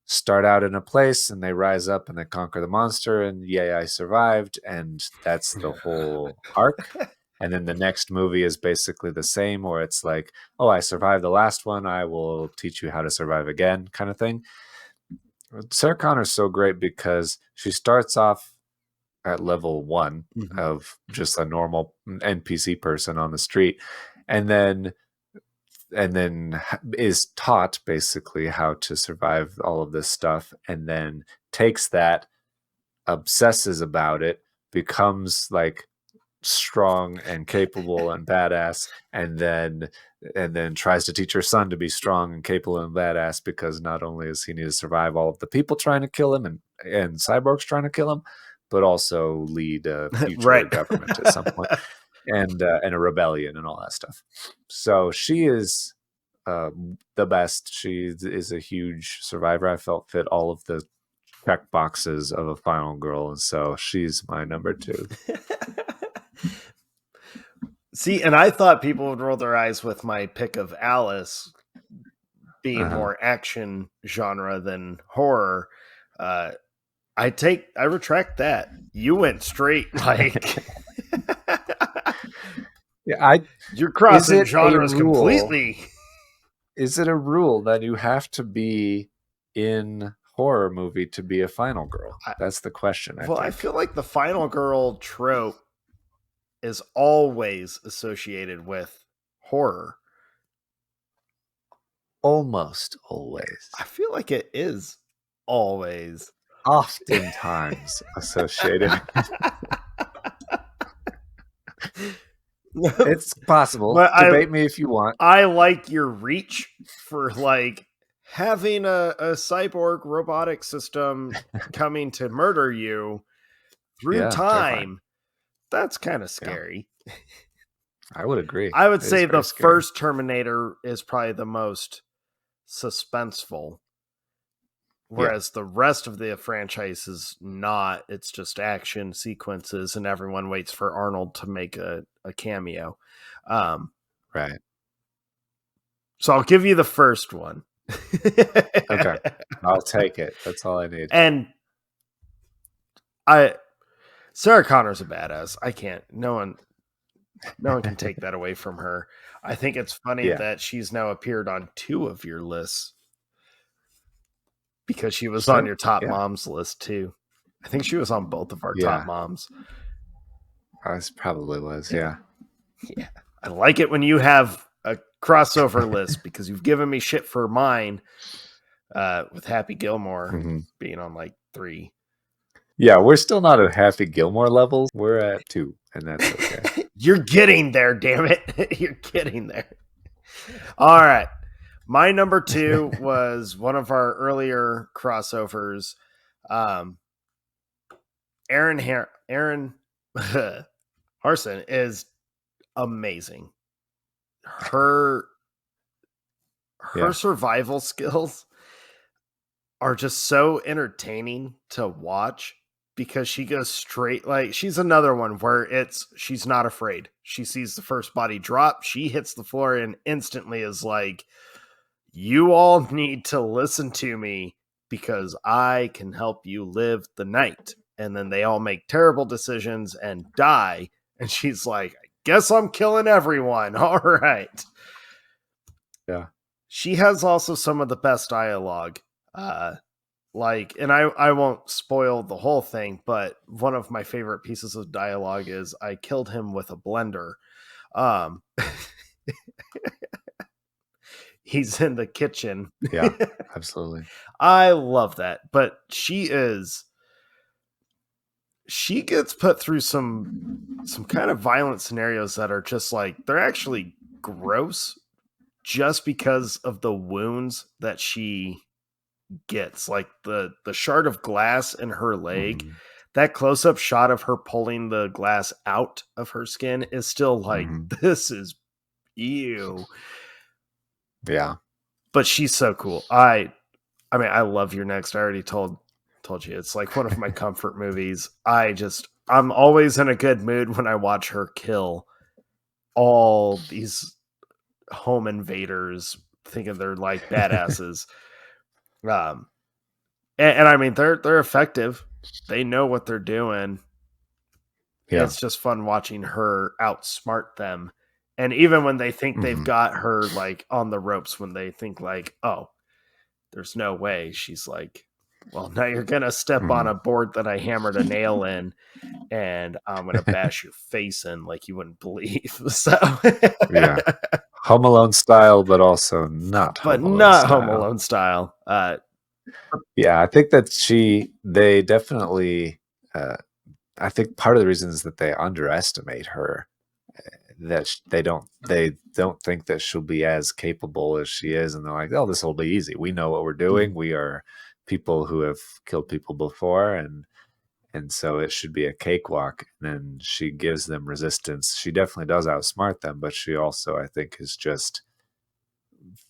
start out in a place and they rise up and they conquer the monster and yay, I survived. And that's the whole arc. And then the next movie is basically the same, or it's like, oh, I survived the last one, I will teach you how to survive again, kind of thing. Sarah Connor's so great because she starts off at level 1 of just a normal NPC person on the street, and then is taught basically how to survive all of this stuff, and then takes that, obsesses about it, becomes like strong and capable and badass, and then tries to teach her son to be strong and capable and badass, because not only does he need to survive all of the people trying to kill him and cyborgs trying to kill him, but also lead a future government at some point, and a rebellion and all that stuff. So she is the best. She is a huge survivor. I felt fit all of the check boxes of a final girl, and so she's my number 2. See, and I thought people would roll their eyes with my pick of Alice being more action genre than horror. I retract that. You went straight like yeah, you're crossing genres completely. Is it a rule that you have to be in horror movie to be a final girl? That's the question. I feel like the final girl trope is always associated with horror. Almost always. I feel like it is always. Oftentimes associated. It's possible. But debate me if you want. I like your reach for like having a cyborg robotic system coming to murder you through time. That's kind of scary. Yeah. I would agree. I would say the first Terminator is probably the most suspenseful, whereas the rest of the franchise is not. It's just action sequences, and everyone waits for Arnold to make a cameo. Right. So I'll give you the first one. Okay. I'll take it. That's all I need. And Sarah Connor's a badass. I can't. No one can take that away from her. I think it's funny that she's now appeared on 2 of your lists because she was on your top moms list too. I think she was on both of our top moms. I probably was. Yeah. Yeah. I like it when you have a crossover list because you've given me shit for mine with Happy Gilmore being on like 3. Yeah, we're still not at Happy Gilmore levels. We're at 2, and that's okay. You're getting there, damn it. You're getting there. All right. My number 2 was one of our earlier crossovers. Um, Aaron Harson is amazing. Her Yeah. survival skills are just so entertaining to watch because she goes straight, like she's another one where she's not afraid. She sees the first body drop, she hits the floor and instantly is like, you all need to listen to me because I can help you live the night. And then they all make terrible decisions and die. And she's like, I guess I'm killing everyone. All right. Yeah. She has also some of the best dialogue. And I won't spoil the whole thing, but one of my favorite pieces of dialogue is I killed him with a blender. Um, he's in the kitchen. Yeah. Absolutely. I love that. But she gets put through some kind of violent scenarios that are just like they're actually gross just because of the wounds that she gets. Like the shard of glass in her leg, Mm-hmm. that close-up shot of her pulling the glass out of her skin is still like, Mm-hmm. this is ew. Yeah. But she's so cool. I mean, I love Your Next. I already told you it's like one of my comfort movies. I'm always in a good mood when I watch her kill all these home invaders thinking they're like badasses. Um and I mean they're effective. They know what they're doing. Yeah. It's just fun watching her outsmart them. And even when they think they've Mm-hmm. got her like on the ropes, when they think like, oh, there's no way, she's like, well, now you're gonna step on Mm-hmm. a board that I hammered a nail in, and I'm gonna bash your face in like you wouldn't believe. So, Yeah. Home Alone style, but also not but Home Alone not Home style. Alone style. Yeah, I think that they definitely, I think part of the reason is that they underestimate her. That they don't think that she'll be as capable as she is, and they're like, "Oh, this will be easy. We know what we're doing. We are people who have killed people before, and so it should be a cakewalk." And then she gives them resistance. She definitely does outsmart them, but she also, I think, is just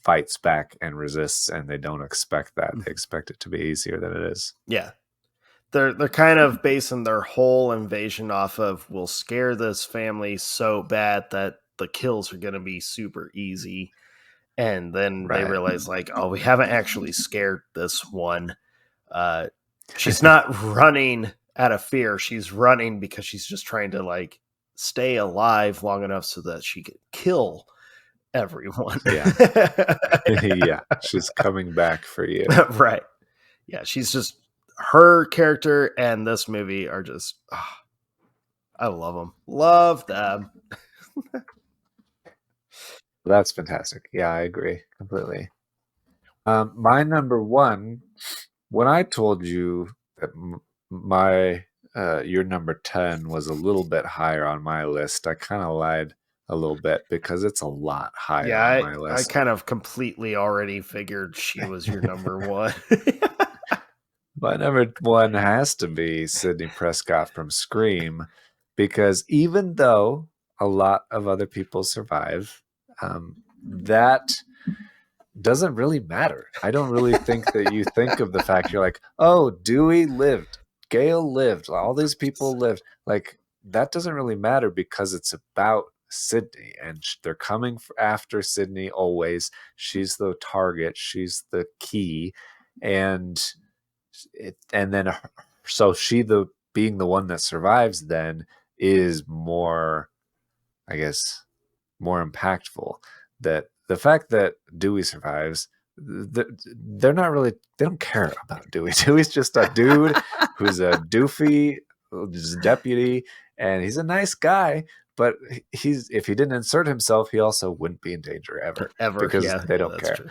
fights back and resists, and they don't expect that. They expect it to be easier than it is. Yeah, they're kind of basing their whole invasion off of, we'll scare this family so bad that the kills are going to be super easy, and then they Right. realize like, oh, we haven't actually scared this one. uh she's not running out of fear, she's running because she's just trying to like stay alive long enough so that she could kill everyone. Yeah. Yeah. She's coming back for you. Right. Yeah, she's just, her character and this movie are just, I love them. That's fantastic. Yeah, I agree completely. My number one, when I told you that my your number 10 was a little bit higher on my list, I kind of lied a little bit because it's a lot Yeah, higher on my I list. kind of completely already figured she was your number one. My number one has to be Sidney Prescott from Scream, because even though a lot of other people survive, that doesn't really matter. I don't really think that you think of the fact you're like, oh, Dewey lived, Gail lived, all these people lived. Like, that doesn't really matter because it's about Sydney, and they're coming after Sydney always. She's the target, she's the key, and and then so she, the being the one that survives, then is more, I guess, more impactful. That the fact that Dewey survives, they're not really, they don't care about Dewey. Dewey's just a dude who's a doofy deputy, and he's a nice guy, but he's, if he didn't insert himself, he also wouldn't be in danger ever, Ever. because Yeah, they yeah, don't that's care.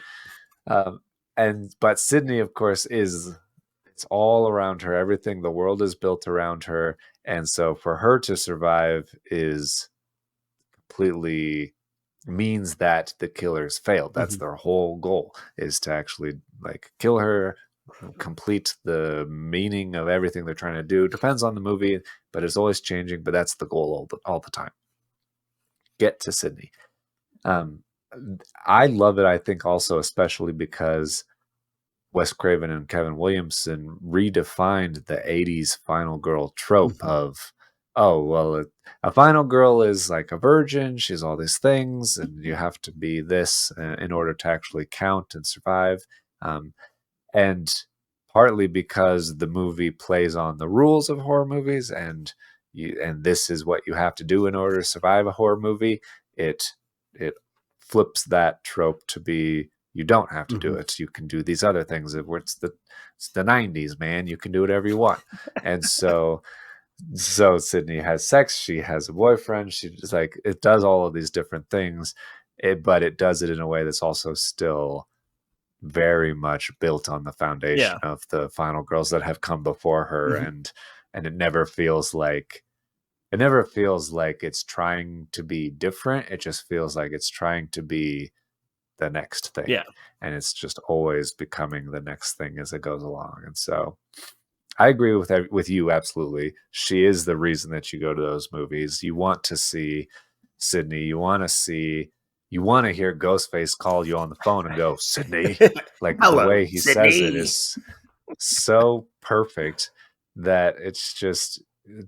true. And but Sydney, of course, is, it's all around her. Everything, the world is built around her, and so for her to survive is completely means that the killers failed. That's Mhm. their whole goal, is to actually like kill her, complete the meaning of everything they're trying to do. Depends on the movie, but it's always changing. But that's the goal all the time. Get to Sydney. Um, I love it. I think also especially because Wes Craven and Kevin Williamson redefined the 80s final girl trope Mhm. of, oh, well, a final girl is like a virgin. She's all these things, and you have to be this in order to actually count and survive. Um, and partly because the movie plays on the rules of horror movies, and this is what you have to do in order to survive a horror movie. It flips that trope to be, you don't have to do Mhm. it. You can do these other things. It's the 90s, man. You can do whatever you want. And so Sydney has sex. She has a boyfriend. She just like, it does all of these different things, but it does it in a way that's also still very much built on the foundation Yeah. of the final girls that have come before her. Mhm. And it never feels like it's trying to be different. It just feels like it's trying to be the next thing, Yeah. and it's just always becoming the next thing as it goes along. And so I agree with you absolutely. She is the reason that you go to those movies. You want to see Sydney. You want to hear Ghostface call you on the phone and go, Sydney. Like the Hello, way he says it Sydney. is so perfect that it's just,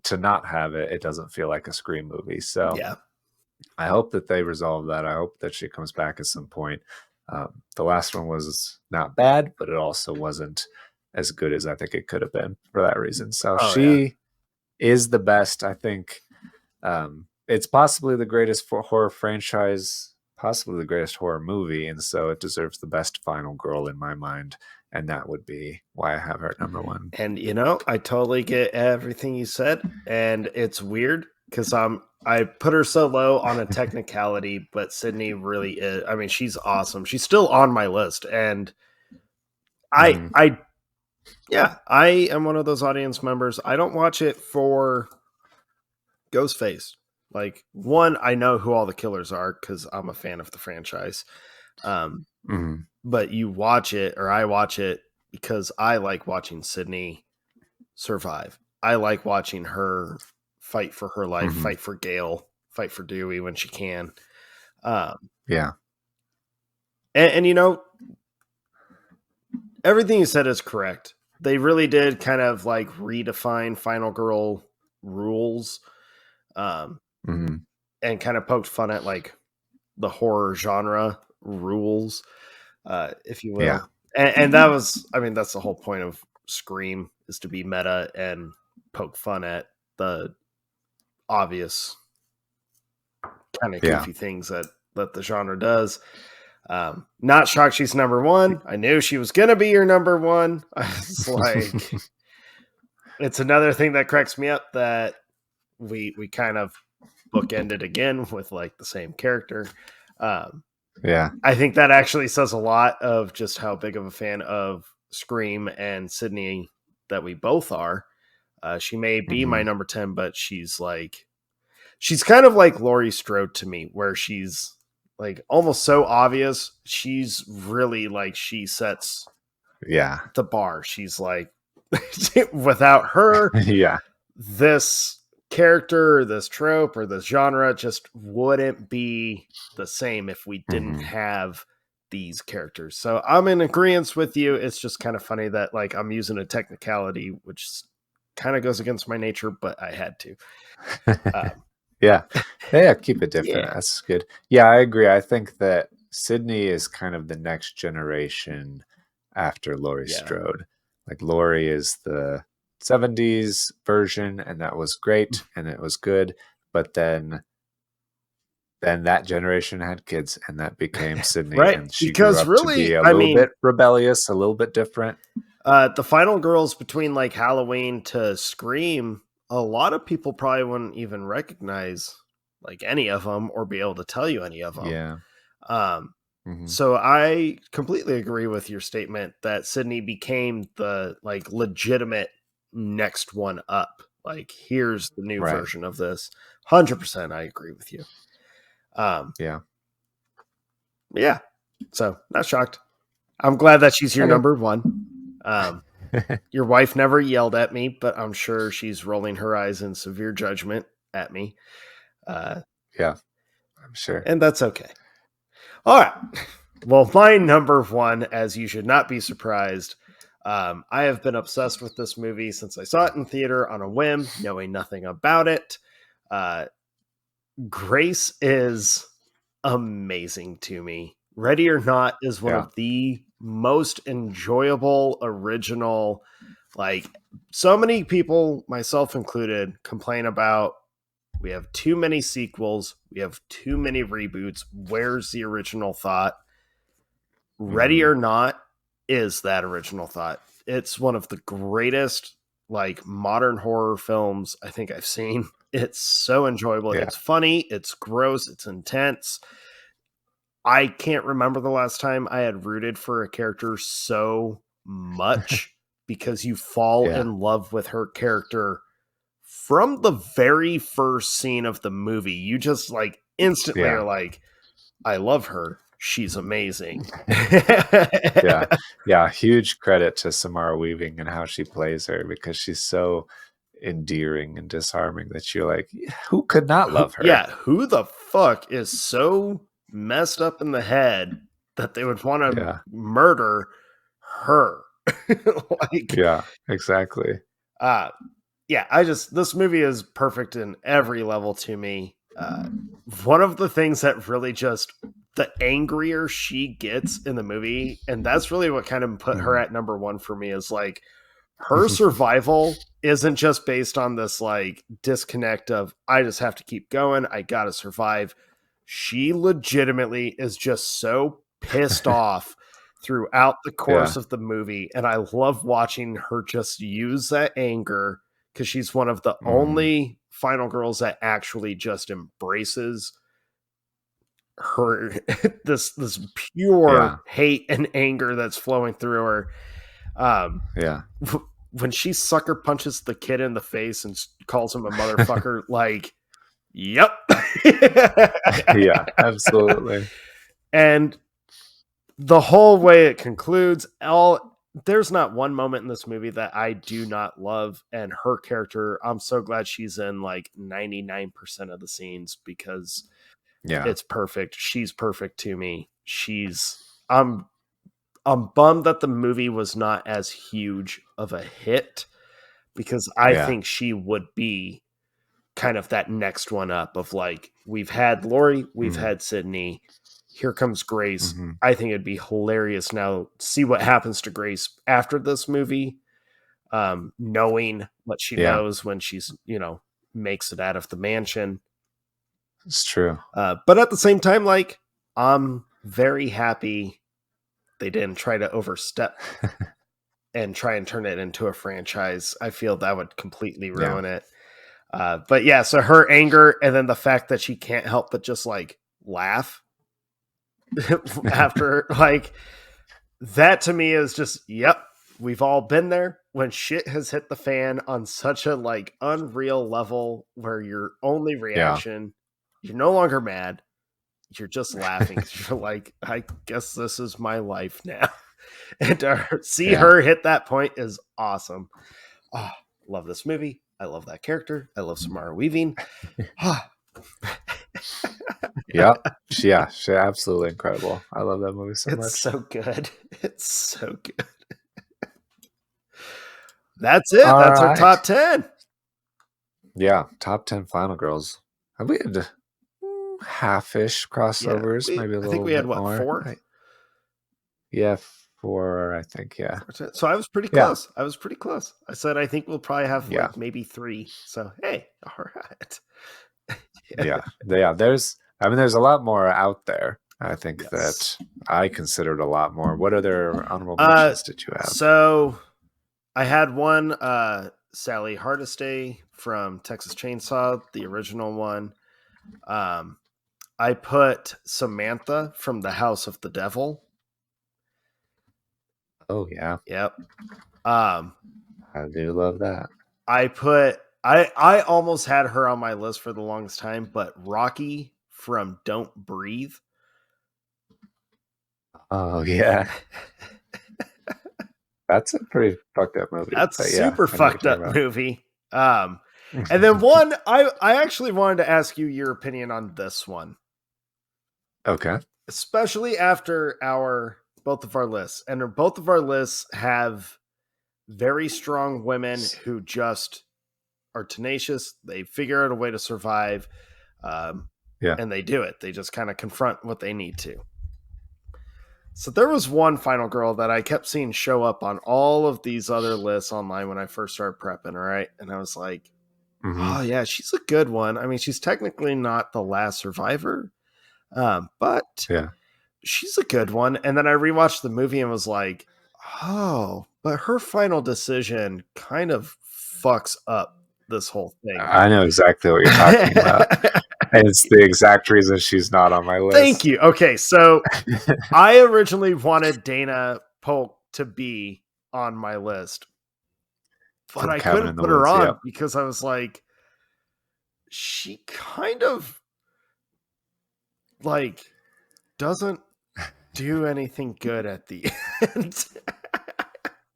to not have it, it doesn't feel like a Scream movie. So Yeah. I hope that they resolve that. I hope that she comes back at some point. The last one was not bad, but it also wasn't as good as I think it could have been for that reason. So Oh yeah. she is the best. I think it's possibly the greatest horror franchise, possibly the greatest horror movie, and so it deserves the best final girl in my mind. And that would be why I have her at number one. And I totally get everything you said, and it's weird because I put her so low on a technicality, but Sydney really is. I mean, she's awesome. She's still on my list, and I Mhm. I yeah, I am one of those audience members. I don't watch it for Ghostface. Like, one, I know who all the killers are because I'm a fan of the franchise. Um, Mhm. but you watch it, or I watch it because I like watching Sydney survive. I like watching her fight for her life, Mhm. fight for Gail, fight for Dewey when she can. Um, Yeah. and everything you said is correct. They really did kind of like redefine Final Girl rules, um, Mhm. and kind of poked fun at like the horror genre rules, if you Yeah. will. And that was, I mean, that's the whole point of Scream, is to be meta and poke fun at the obvious kind of Yeah. goofy things that the genre does. Not shocked she's number one. I knew she was gonna be your number one. I was like, it's another thing that cracks me up that we kind of bookended again with like the same character. Um, Yeah. I think that actually says a lot of just how big of a fan of Scream and Sydney that we both are. She may be my Mhm. number 10, but she's kind of like Laurie Strode to me, where she's like almost so obvious. She's really like, she sets Yeah. the bar. She's like, without her, Yeah. this character, or this trope, or this genre just wouldn't be the same if we didn't Mhm. have these characters. So I'm in agreement with you. It's just kind of funny that like I'm using a technicality, which kind of goes against my nature, but I had to. Um, Yeah. Yeah, keep it different. yeah, That's good. Yeah, I agree. I think that Sydney is kind of the next generation after Laurie yeah. Strode. Like Laurie is the 70s version, and that was great and it was good. But then that generation had kids, and that became Sydney, Right. and she grew Because up to be really, a I little bit mean, rebellious, a little bit different. the final girls between like Halloween to Scream, a lot of people probably wouldn't even recognize like any of them or be able to tell you any of them. Yeah. Um, Hmm. so I completely agree with your statement that Sydney became the like legitimate next one up. Like, here's the new Right. version of this. 100%, I agree with you. Um, Yeah. Yeah. So not shocked. I'm glad that she's your Okay. number one. Your wife never yelled at me, but I'm sure she's rolling her eyes in severe judgment at me. Yeah, I'm sure. And that's okay. All right. Well, my number one, as you should not be surprised, I have been obsessed with this movie since I saw it in theater on a whim, knowing nothing about it. Grace is amazing to me. Ready or Not is one Yeah. of the most enjoyable, original, like, so many people, myself included, complain about we have too many sequels, we have too many reboots. Where's the original thought? Ready or Not is that original thought. It's one of the greatest like modern horror films I think I've seen. It's so enjoyable. Yeah. It's funny, it's gross, it's intense. I can't remember the last time I had rooted for a character so much because you fall Yeah. in love with her character from the very first scene of the movie. You just like instantly Yeah. are like, I love her. She's amazing. Yeah. Yeah. Huge credit to Samara Weaving and how she plays her, because she's so endearing and disarming that you're like, who could not love her? Yeah, who the fuck is so messed up in the head that they would want to Yeah. murder her? Like, Yeah. Exactly. yeah, this movie is perfect in every level to me. One of the things that really just, the angrier she gets in the movie, and that's really what kind of put her at number one for me, is like her survival isn't just based on this like disconnect of I just have to keep going, I gotta survive. She legitimately is just so pissed off throughout the course Yeah. of the movie, and I love watching her just use that anger because she's one of the only final girls that actually just embraces her this pure Yeah. hate and anger that's flowing through her. Yeah. When she sucker punches the kid in the face and calls him a motherfucker, like, yep. Yeah. Absolutely. And the whole way it concludes, there's not one moment in this movie that I do not love. And her character, I'm so glad she's in like 99% of the scenes because Yeah. it's perfect. She's perfect to me. I'm bummed that the movie was not as huge of a hit because I Yeah. think she would be kind of that next one up of like, we've had Lori, we've had Sydney, here comes Grace. I think it'd be hilarious now see what happens to Grace after this movie, knowing what she Yeah. knows when she's, makes it out of the mansion. It's true. But at the same time, like, I'm very happy they didn't try to overstep and try and turn it into a franchise. I feel that would completely ruin it. But yeah, so her anger and then the fact that she can't help but just like laugh after, like, that to me is just, yep, we've all been there when shit has hit the fan on such a like unreal level where your only reaction, you're no longer mad, you're just laughing because you're like, I guess this is my life now. And to see her hit that point is awesome. Oh, love this movie. I love that character. I love Samara Weaving. Yeah. She's absolutely incredible. I love that movie so It's much. so good. It's so good. That's it. All That's our right. top 10. Yeah. Top 10 Final Girls. Have we had half-ish crossovers? Maybe a I little think we had bit what, more. 4? Yeah. 4, I think. Yeah. So I was pretty Yeah. close. I said I think we'll probably have Yeah. like maybe 3. So hey, all right. Yeah. There's a lot more out there. I think Yes. that I considered a lot more. What other honorable mentions did you have? So I had one, Sally Hardesty from Texas Chainsaw, the original one. I put Samantha from The House of the Devil. Oh yeah. Yep. I do love that. I almost had her on my list for the longest time, but Rocky from Don't Breathe. Oh yeah, that's a pretty fucked up movie. That's a But yeah, super I know what fucked you're up talking movie. And then one, I actually wanted to ask you your opinion on this one, about. Okay. especially after our both of our lists, and both of our lists have very strong women who just are tenacious. They figure out a way to survive, um, Yeah. and they do it. They just kind of confront what they need to. So there was one final girl that I kept seeing show up on all of these other lists online when I first started prepping. All right, and I was like, Hmm. oh yeah, she's a good one. I mean, she's technically not the last survivor, but Yeah. she's a good one. And then I rewatched the movie and was like, oh, but her final decision kind of fucks up this whole thing. I know exactly what you're talking about. And it's the exact reason she's not on my Thank list. you. Okay, so I originally wanted Dana Polk to be on my list, but From I Cabin in couldn't the put her Woods. on Yep. because I was like, she kind of like doesn't do anything good at the end.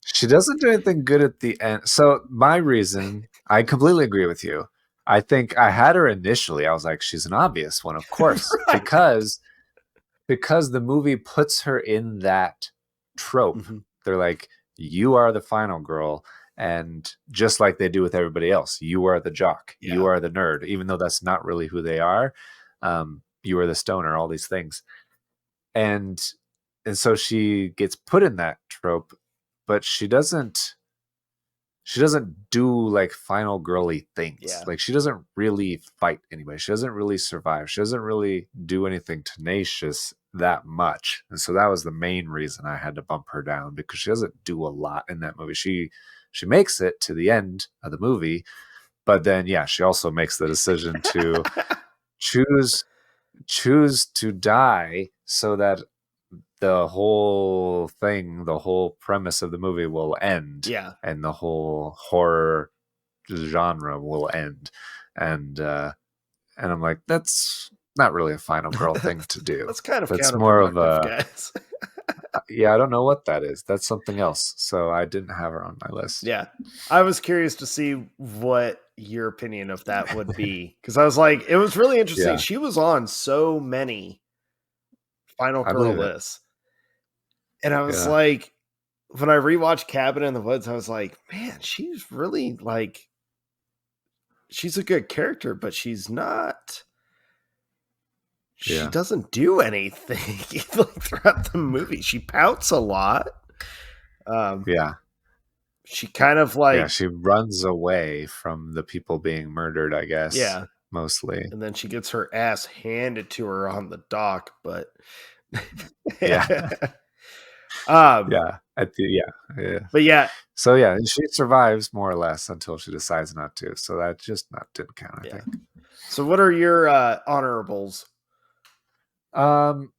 She doesn't do anything good at the end. So my reason, I completely agree with you. I think I had her initially. I was like, she's an obvious one, of course, Right. because the movie puts her in that trope. Mhm. They're like, you are the final girl, and just like they do with everybody else, you are the jock, you Yeah. are the nerd, even though that's not really who they are. You are the stoner, all these things, and so she gets put in that trope, but she doesn't do like final girly things. Yeah. Like she doesn't really fight anybody. She doesn't really survive. She doesn't really do anything tenacious that much. And so that was the main reason I had to bump her down, because she doesn't do a lot in that movie. She makes it to the end of the movie, but then yeah, she also makes the decision to choose choose to die so that the whole thing, the whole premise of the movie will end, Yeah. and the whole horror genre will end. And I'm like, that's not really a final girl thing to do. That's kind of That's more of counterproductive, a, guys. yeah, I don't know what that is. That's something else. So I didn't have her on my list. Yeah. I was curious to see what your opinion of that would be because I was like, it was really interesting. Yeah, She was on so many final I girl believe it. lists. And I was Yeah, like, when I rewatched Cabin in the Woods, I was like, man, she's really like, she's a good character, but she's not. She yeah, doesn't do anything like throughout the movie. She pouts a lot. Um, yeah, she kind of yeah. like, She runs away from the people being murdered, I guess, yeah, mostly. and then she gets her ass handed to her on the dock. But Yeah, um, yeah, yeah. but yeah, So yeah, she survives more or less until she decides not to. So that just not didn't count, I yeah. think. So what are your honorables? Um,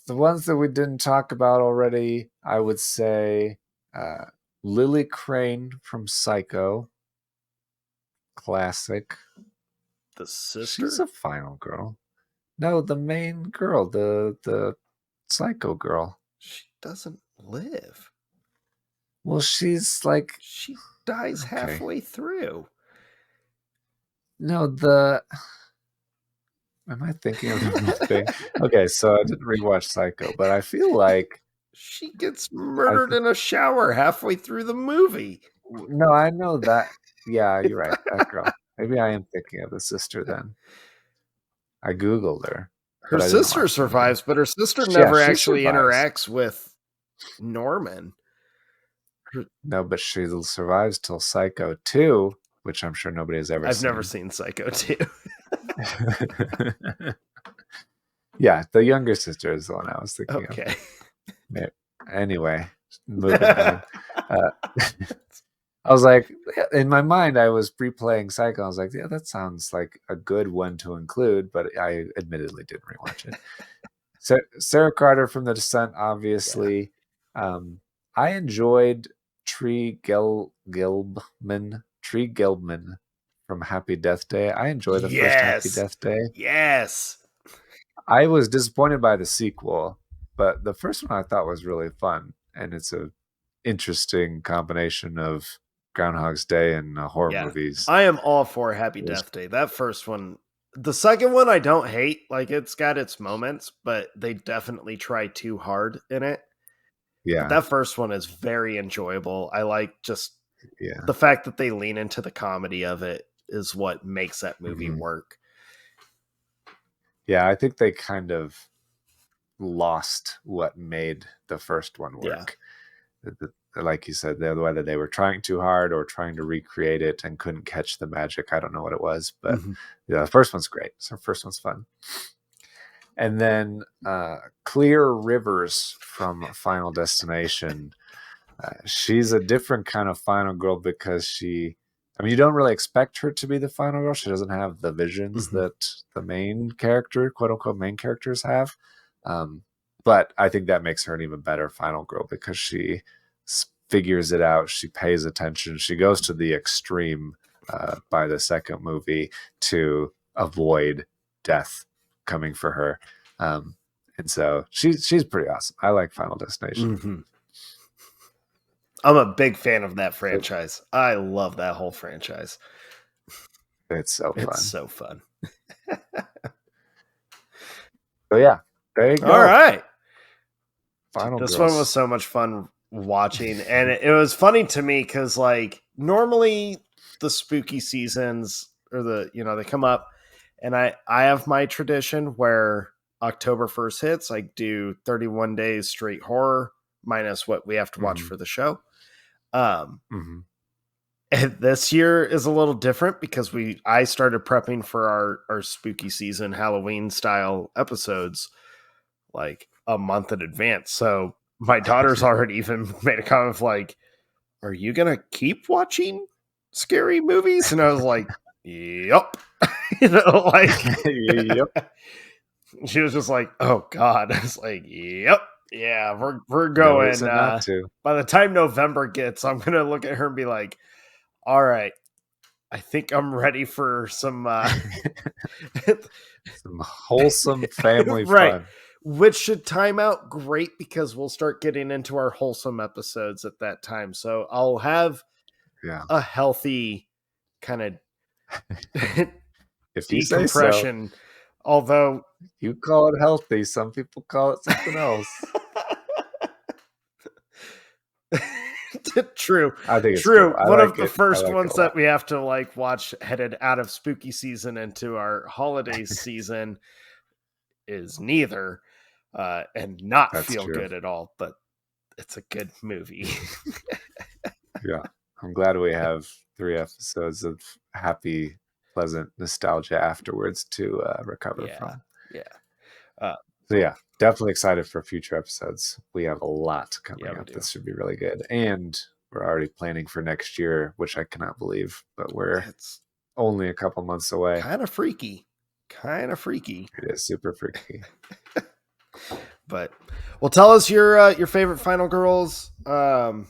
the ones that we didn't talk about already, I would say uh, Lily Crane from Psycho, classic. The She's sister? a final girl. No, the main girl, the Psycho girl. She doesn't live. Well, she's like, She dies okay. halfway through. No, the am I thinking of the wrong thing? Okay, so I didn't rewatch Psycho, but I feel like She gets I murdered in a shower halfway through the movie. no, I know that. Yeah, you're right. That girl. Maybe I am thinking of the sister then. I Googled her, Her but I didn't sister watch the movie. survives, but her sister Yeah, never she actually survives. interacts with Norman. No, but she survives till Psycho 2, which I'm sure nobody has ever I've never seen. seen Psycho 2. Yeah, the younger sister is the one I was thinking of. Okay. Yeah. Anyway, moving on. Uh, I was like, in my mind, I was replaying Psycho. I was like, yeah, that sounds like a good one to include, but I admittedly didn't rewatch it. So Sarah Carter from The Descent, Yeah. obviously. I enjoyed Tree Gelbman from Happy Death Day. I enjoy the first Happy Yes. Death Day. Yes. I was disappointed by the sequel. but the first one I thought was really fun, and it's a interesting combination of Groundhog's Day and horror Yeah. movies. I am all for Happy Death Day. That first one, the second one I don't hate. Like, it's got its moments, but they definitely try too hard in it. But Yeah, that first one is very enjoyable. I like just yeah. the fact that they lean into the comedy of it is what makes that movie Mhm. work. Yeah, I think they kind of lost what made the first one Yeah. work. Like you said, whether they were trying too hard or trying to recreate it and couldn't catch the magic. I don't know what it was, but yeah, the first one's great. So the first one's fun. And then Clear Rivers from Final Destination. She's a different kind of final girl because you don't really expect her to be the final girl. She doesn't have the visions that the main character, quote unquote, main characters have. But I think that makes her an even better final girl because she figures it out. She pays attention. She goes to the extreme by the second movie to avoid death coming for her. And so she's pretty awesome. I like Final Destination. I'm a big fan of that franchise. I love that whole franchise. It's so fun. It's so fun. So yeah, there you go. All right. Final This Girls. one was so much fun watching, and it was funny to me because, like, normally the spooky seasons or they come up, and I have my tradition where October 1st hits, I do 31 days straight horror minus what we have to watch for the show. And this year is a little different because I started prepping for our spooky season Halloween style episodes like a month in advance. So my daughter's already even made a comment of like, "Are you gonna keep watching scary movies?" And I was like, "Yep." Yep. She was just like, "Oh God." I was like, "Yep, yeah, we're No going." reason not to. By the time November gets, I'm gonna look at her and be like, "All right, I think I'm ready for some some wholesome family right." fun. Which should time out great because we'll start getting into our wholesome episodes at that time. So I'll have a healthy kind of if you say so. decompression. Although you call it healthy, some people call it something else. True. I think it's true. cool. One like of the it. first like ones that we have to like watch headed out of spooky season into our holiday season is Neither, and not That's feel true. good at all. But it's a good movie. Yeah, I'm glad we have 3 episodes of happy, pleasant nostalgia afterwards to recover from. Yeah. So yeah, definitely excited for future episodes. We have a lot coming up. Do. This should be really good. And we're already planning for next year, which I cannot believe, but it's only a couple months away. Kind of freaky. It is super freaky. But well, tell us your favorite Final Girls. And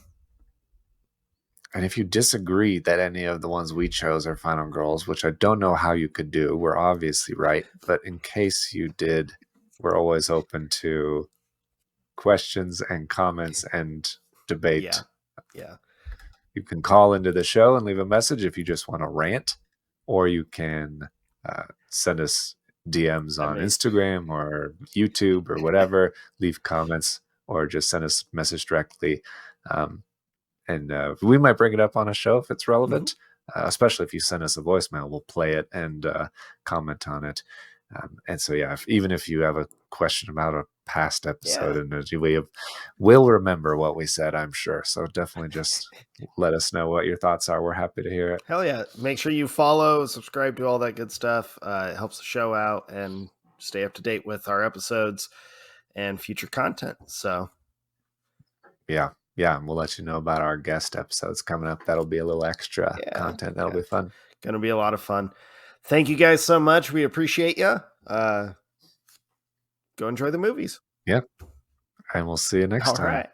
if you disagree that any of the ones we chose are Final Girls, which I don't know how you could do, we're obviously right. But in case you did, we're always open to questions and comments and debate. Yeah. You can call into the show and leave a message if you just want to rant, or you can send us DMs on Instagram or YouTube or whatever, leave comments, or just send us a message directly. And we might bring it up on a show if it's relevant, especially if you send us a voicemail. We'll play it and comment on it. And so, yeah, even if you have a question about a past episode, and we'll remember what we said, I'm sure. So definitely just let us know what your thoughts are. We're happy to hear it. Hell yeah. Make sure you follow, subscribe to all that good stuff. It helps the show out and stay up to date with our episodes and future content. So, yeah, and we'll let you know about our guest episodes coming up. That'll be a little extra content. That'll be fun. Going to be a lot of fun. Thank you guys so much. We appreciate you. Go enjoy the movies. Yeah. And we'll see you next time. All right.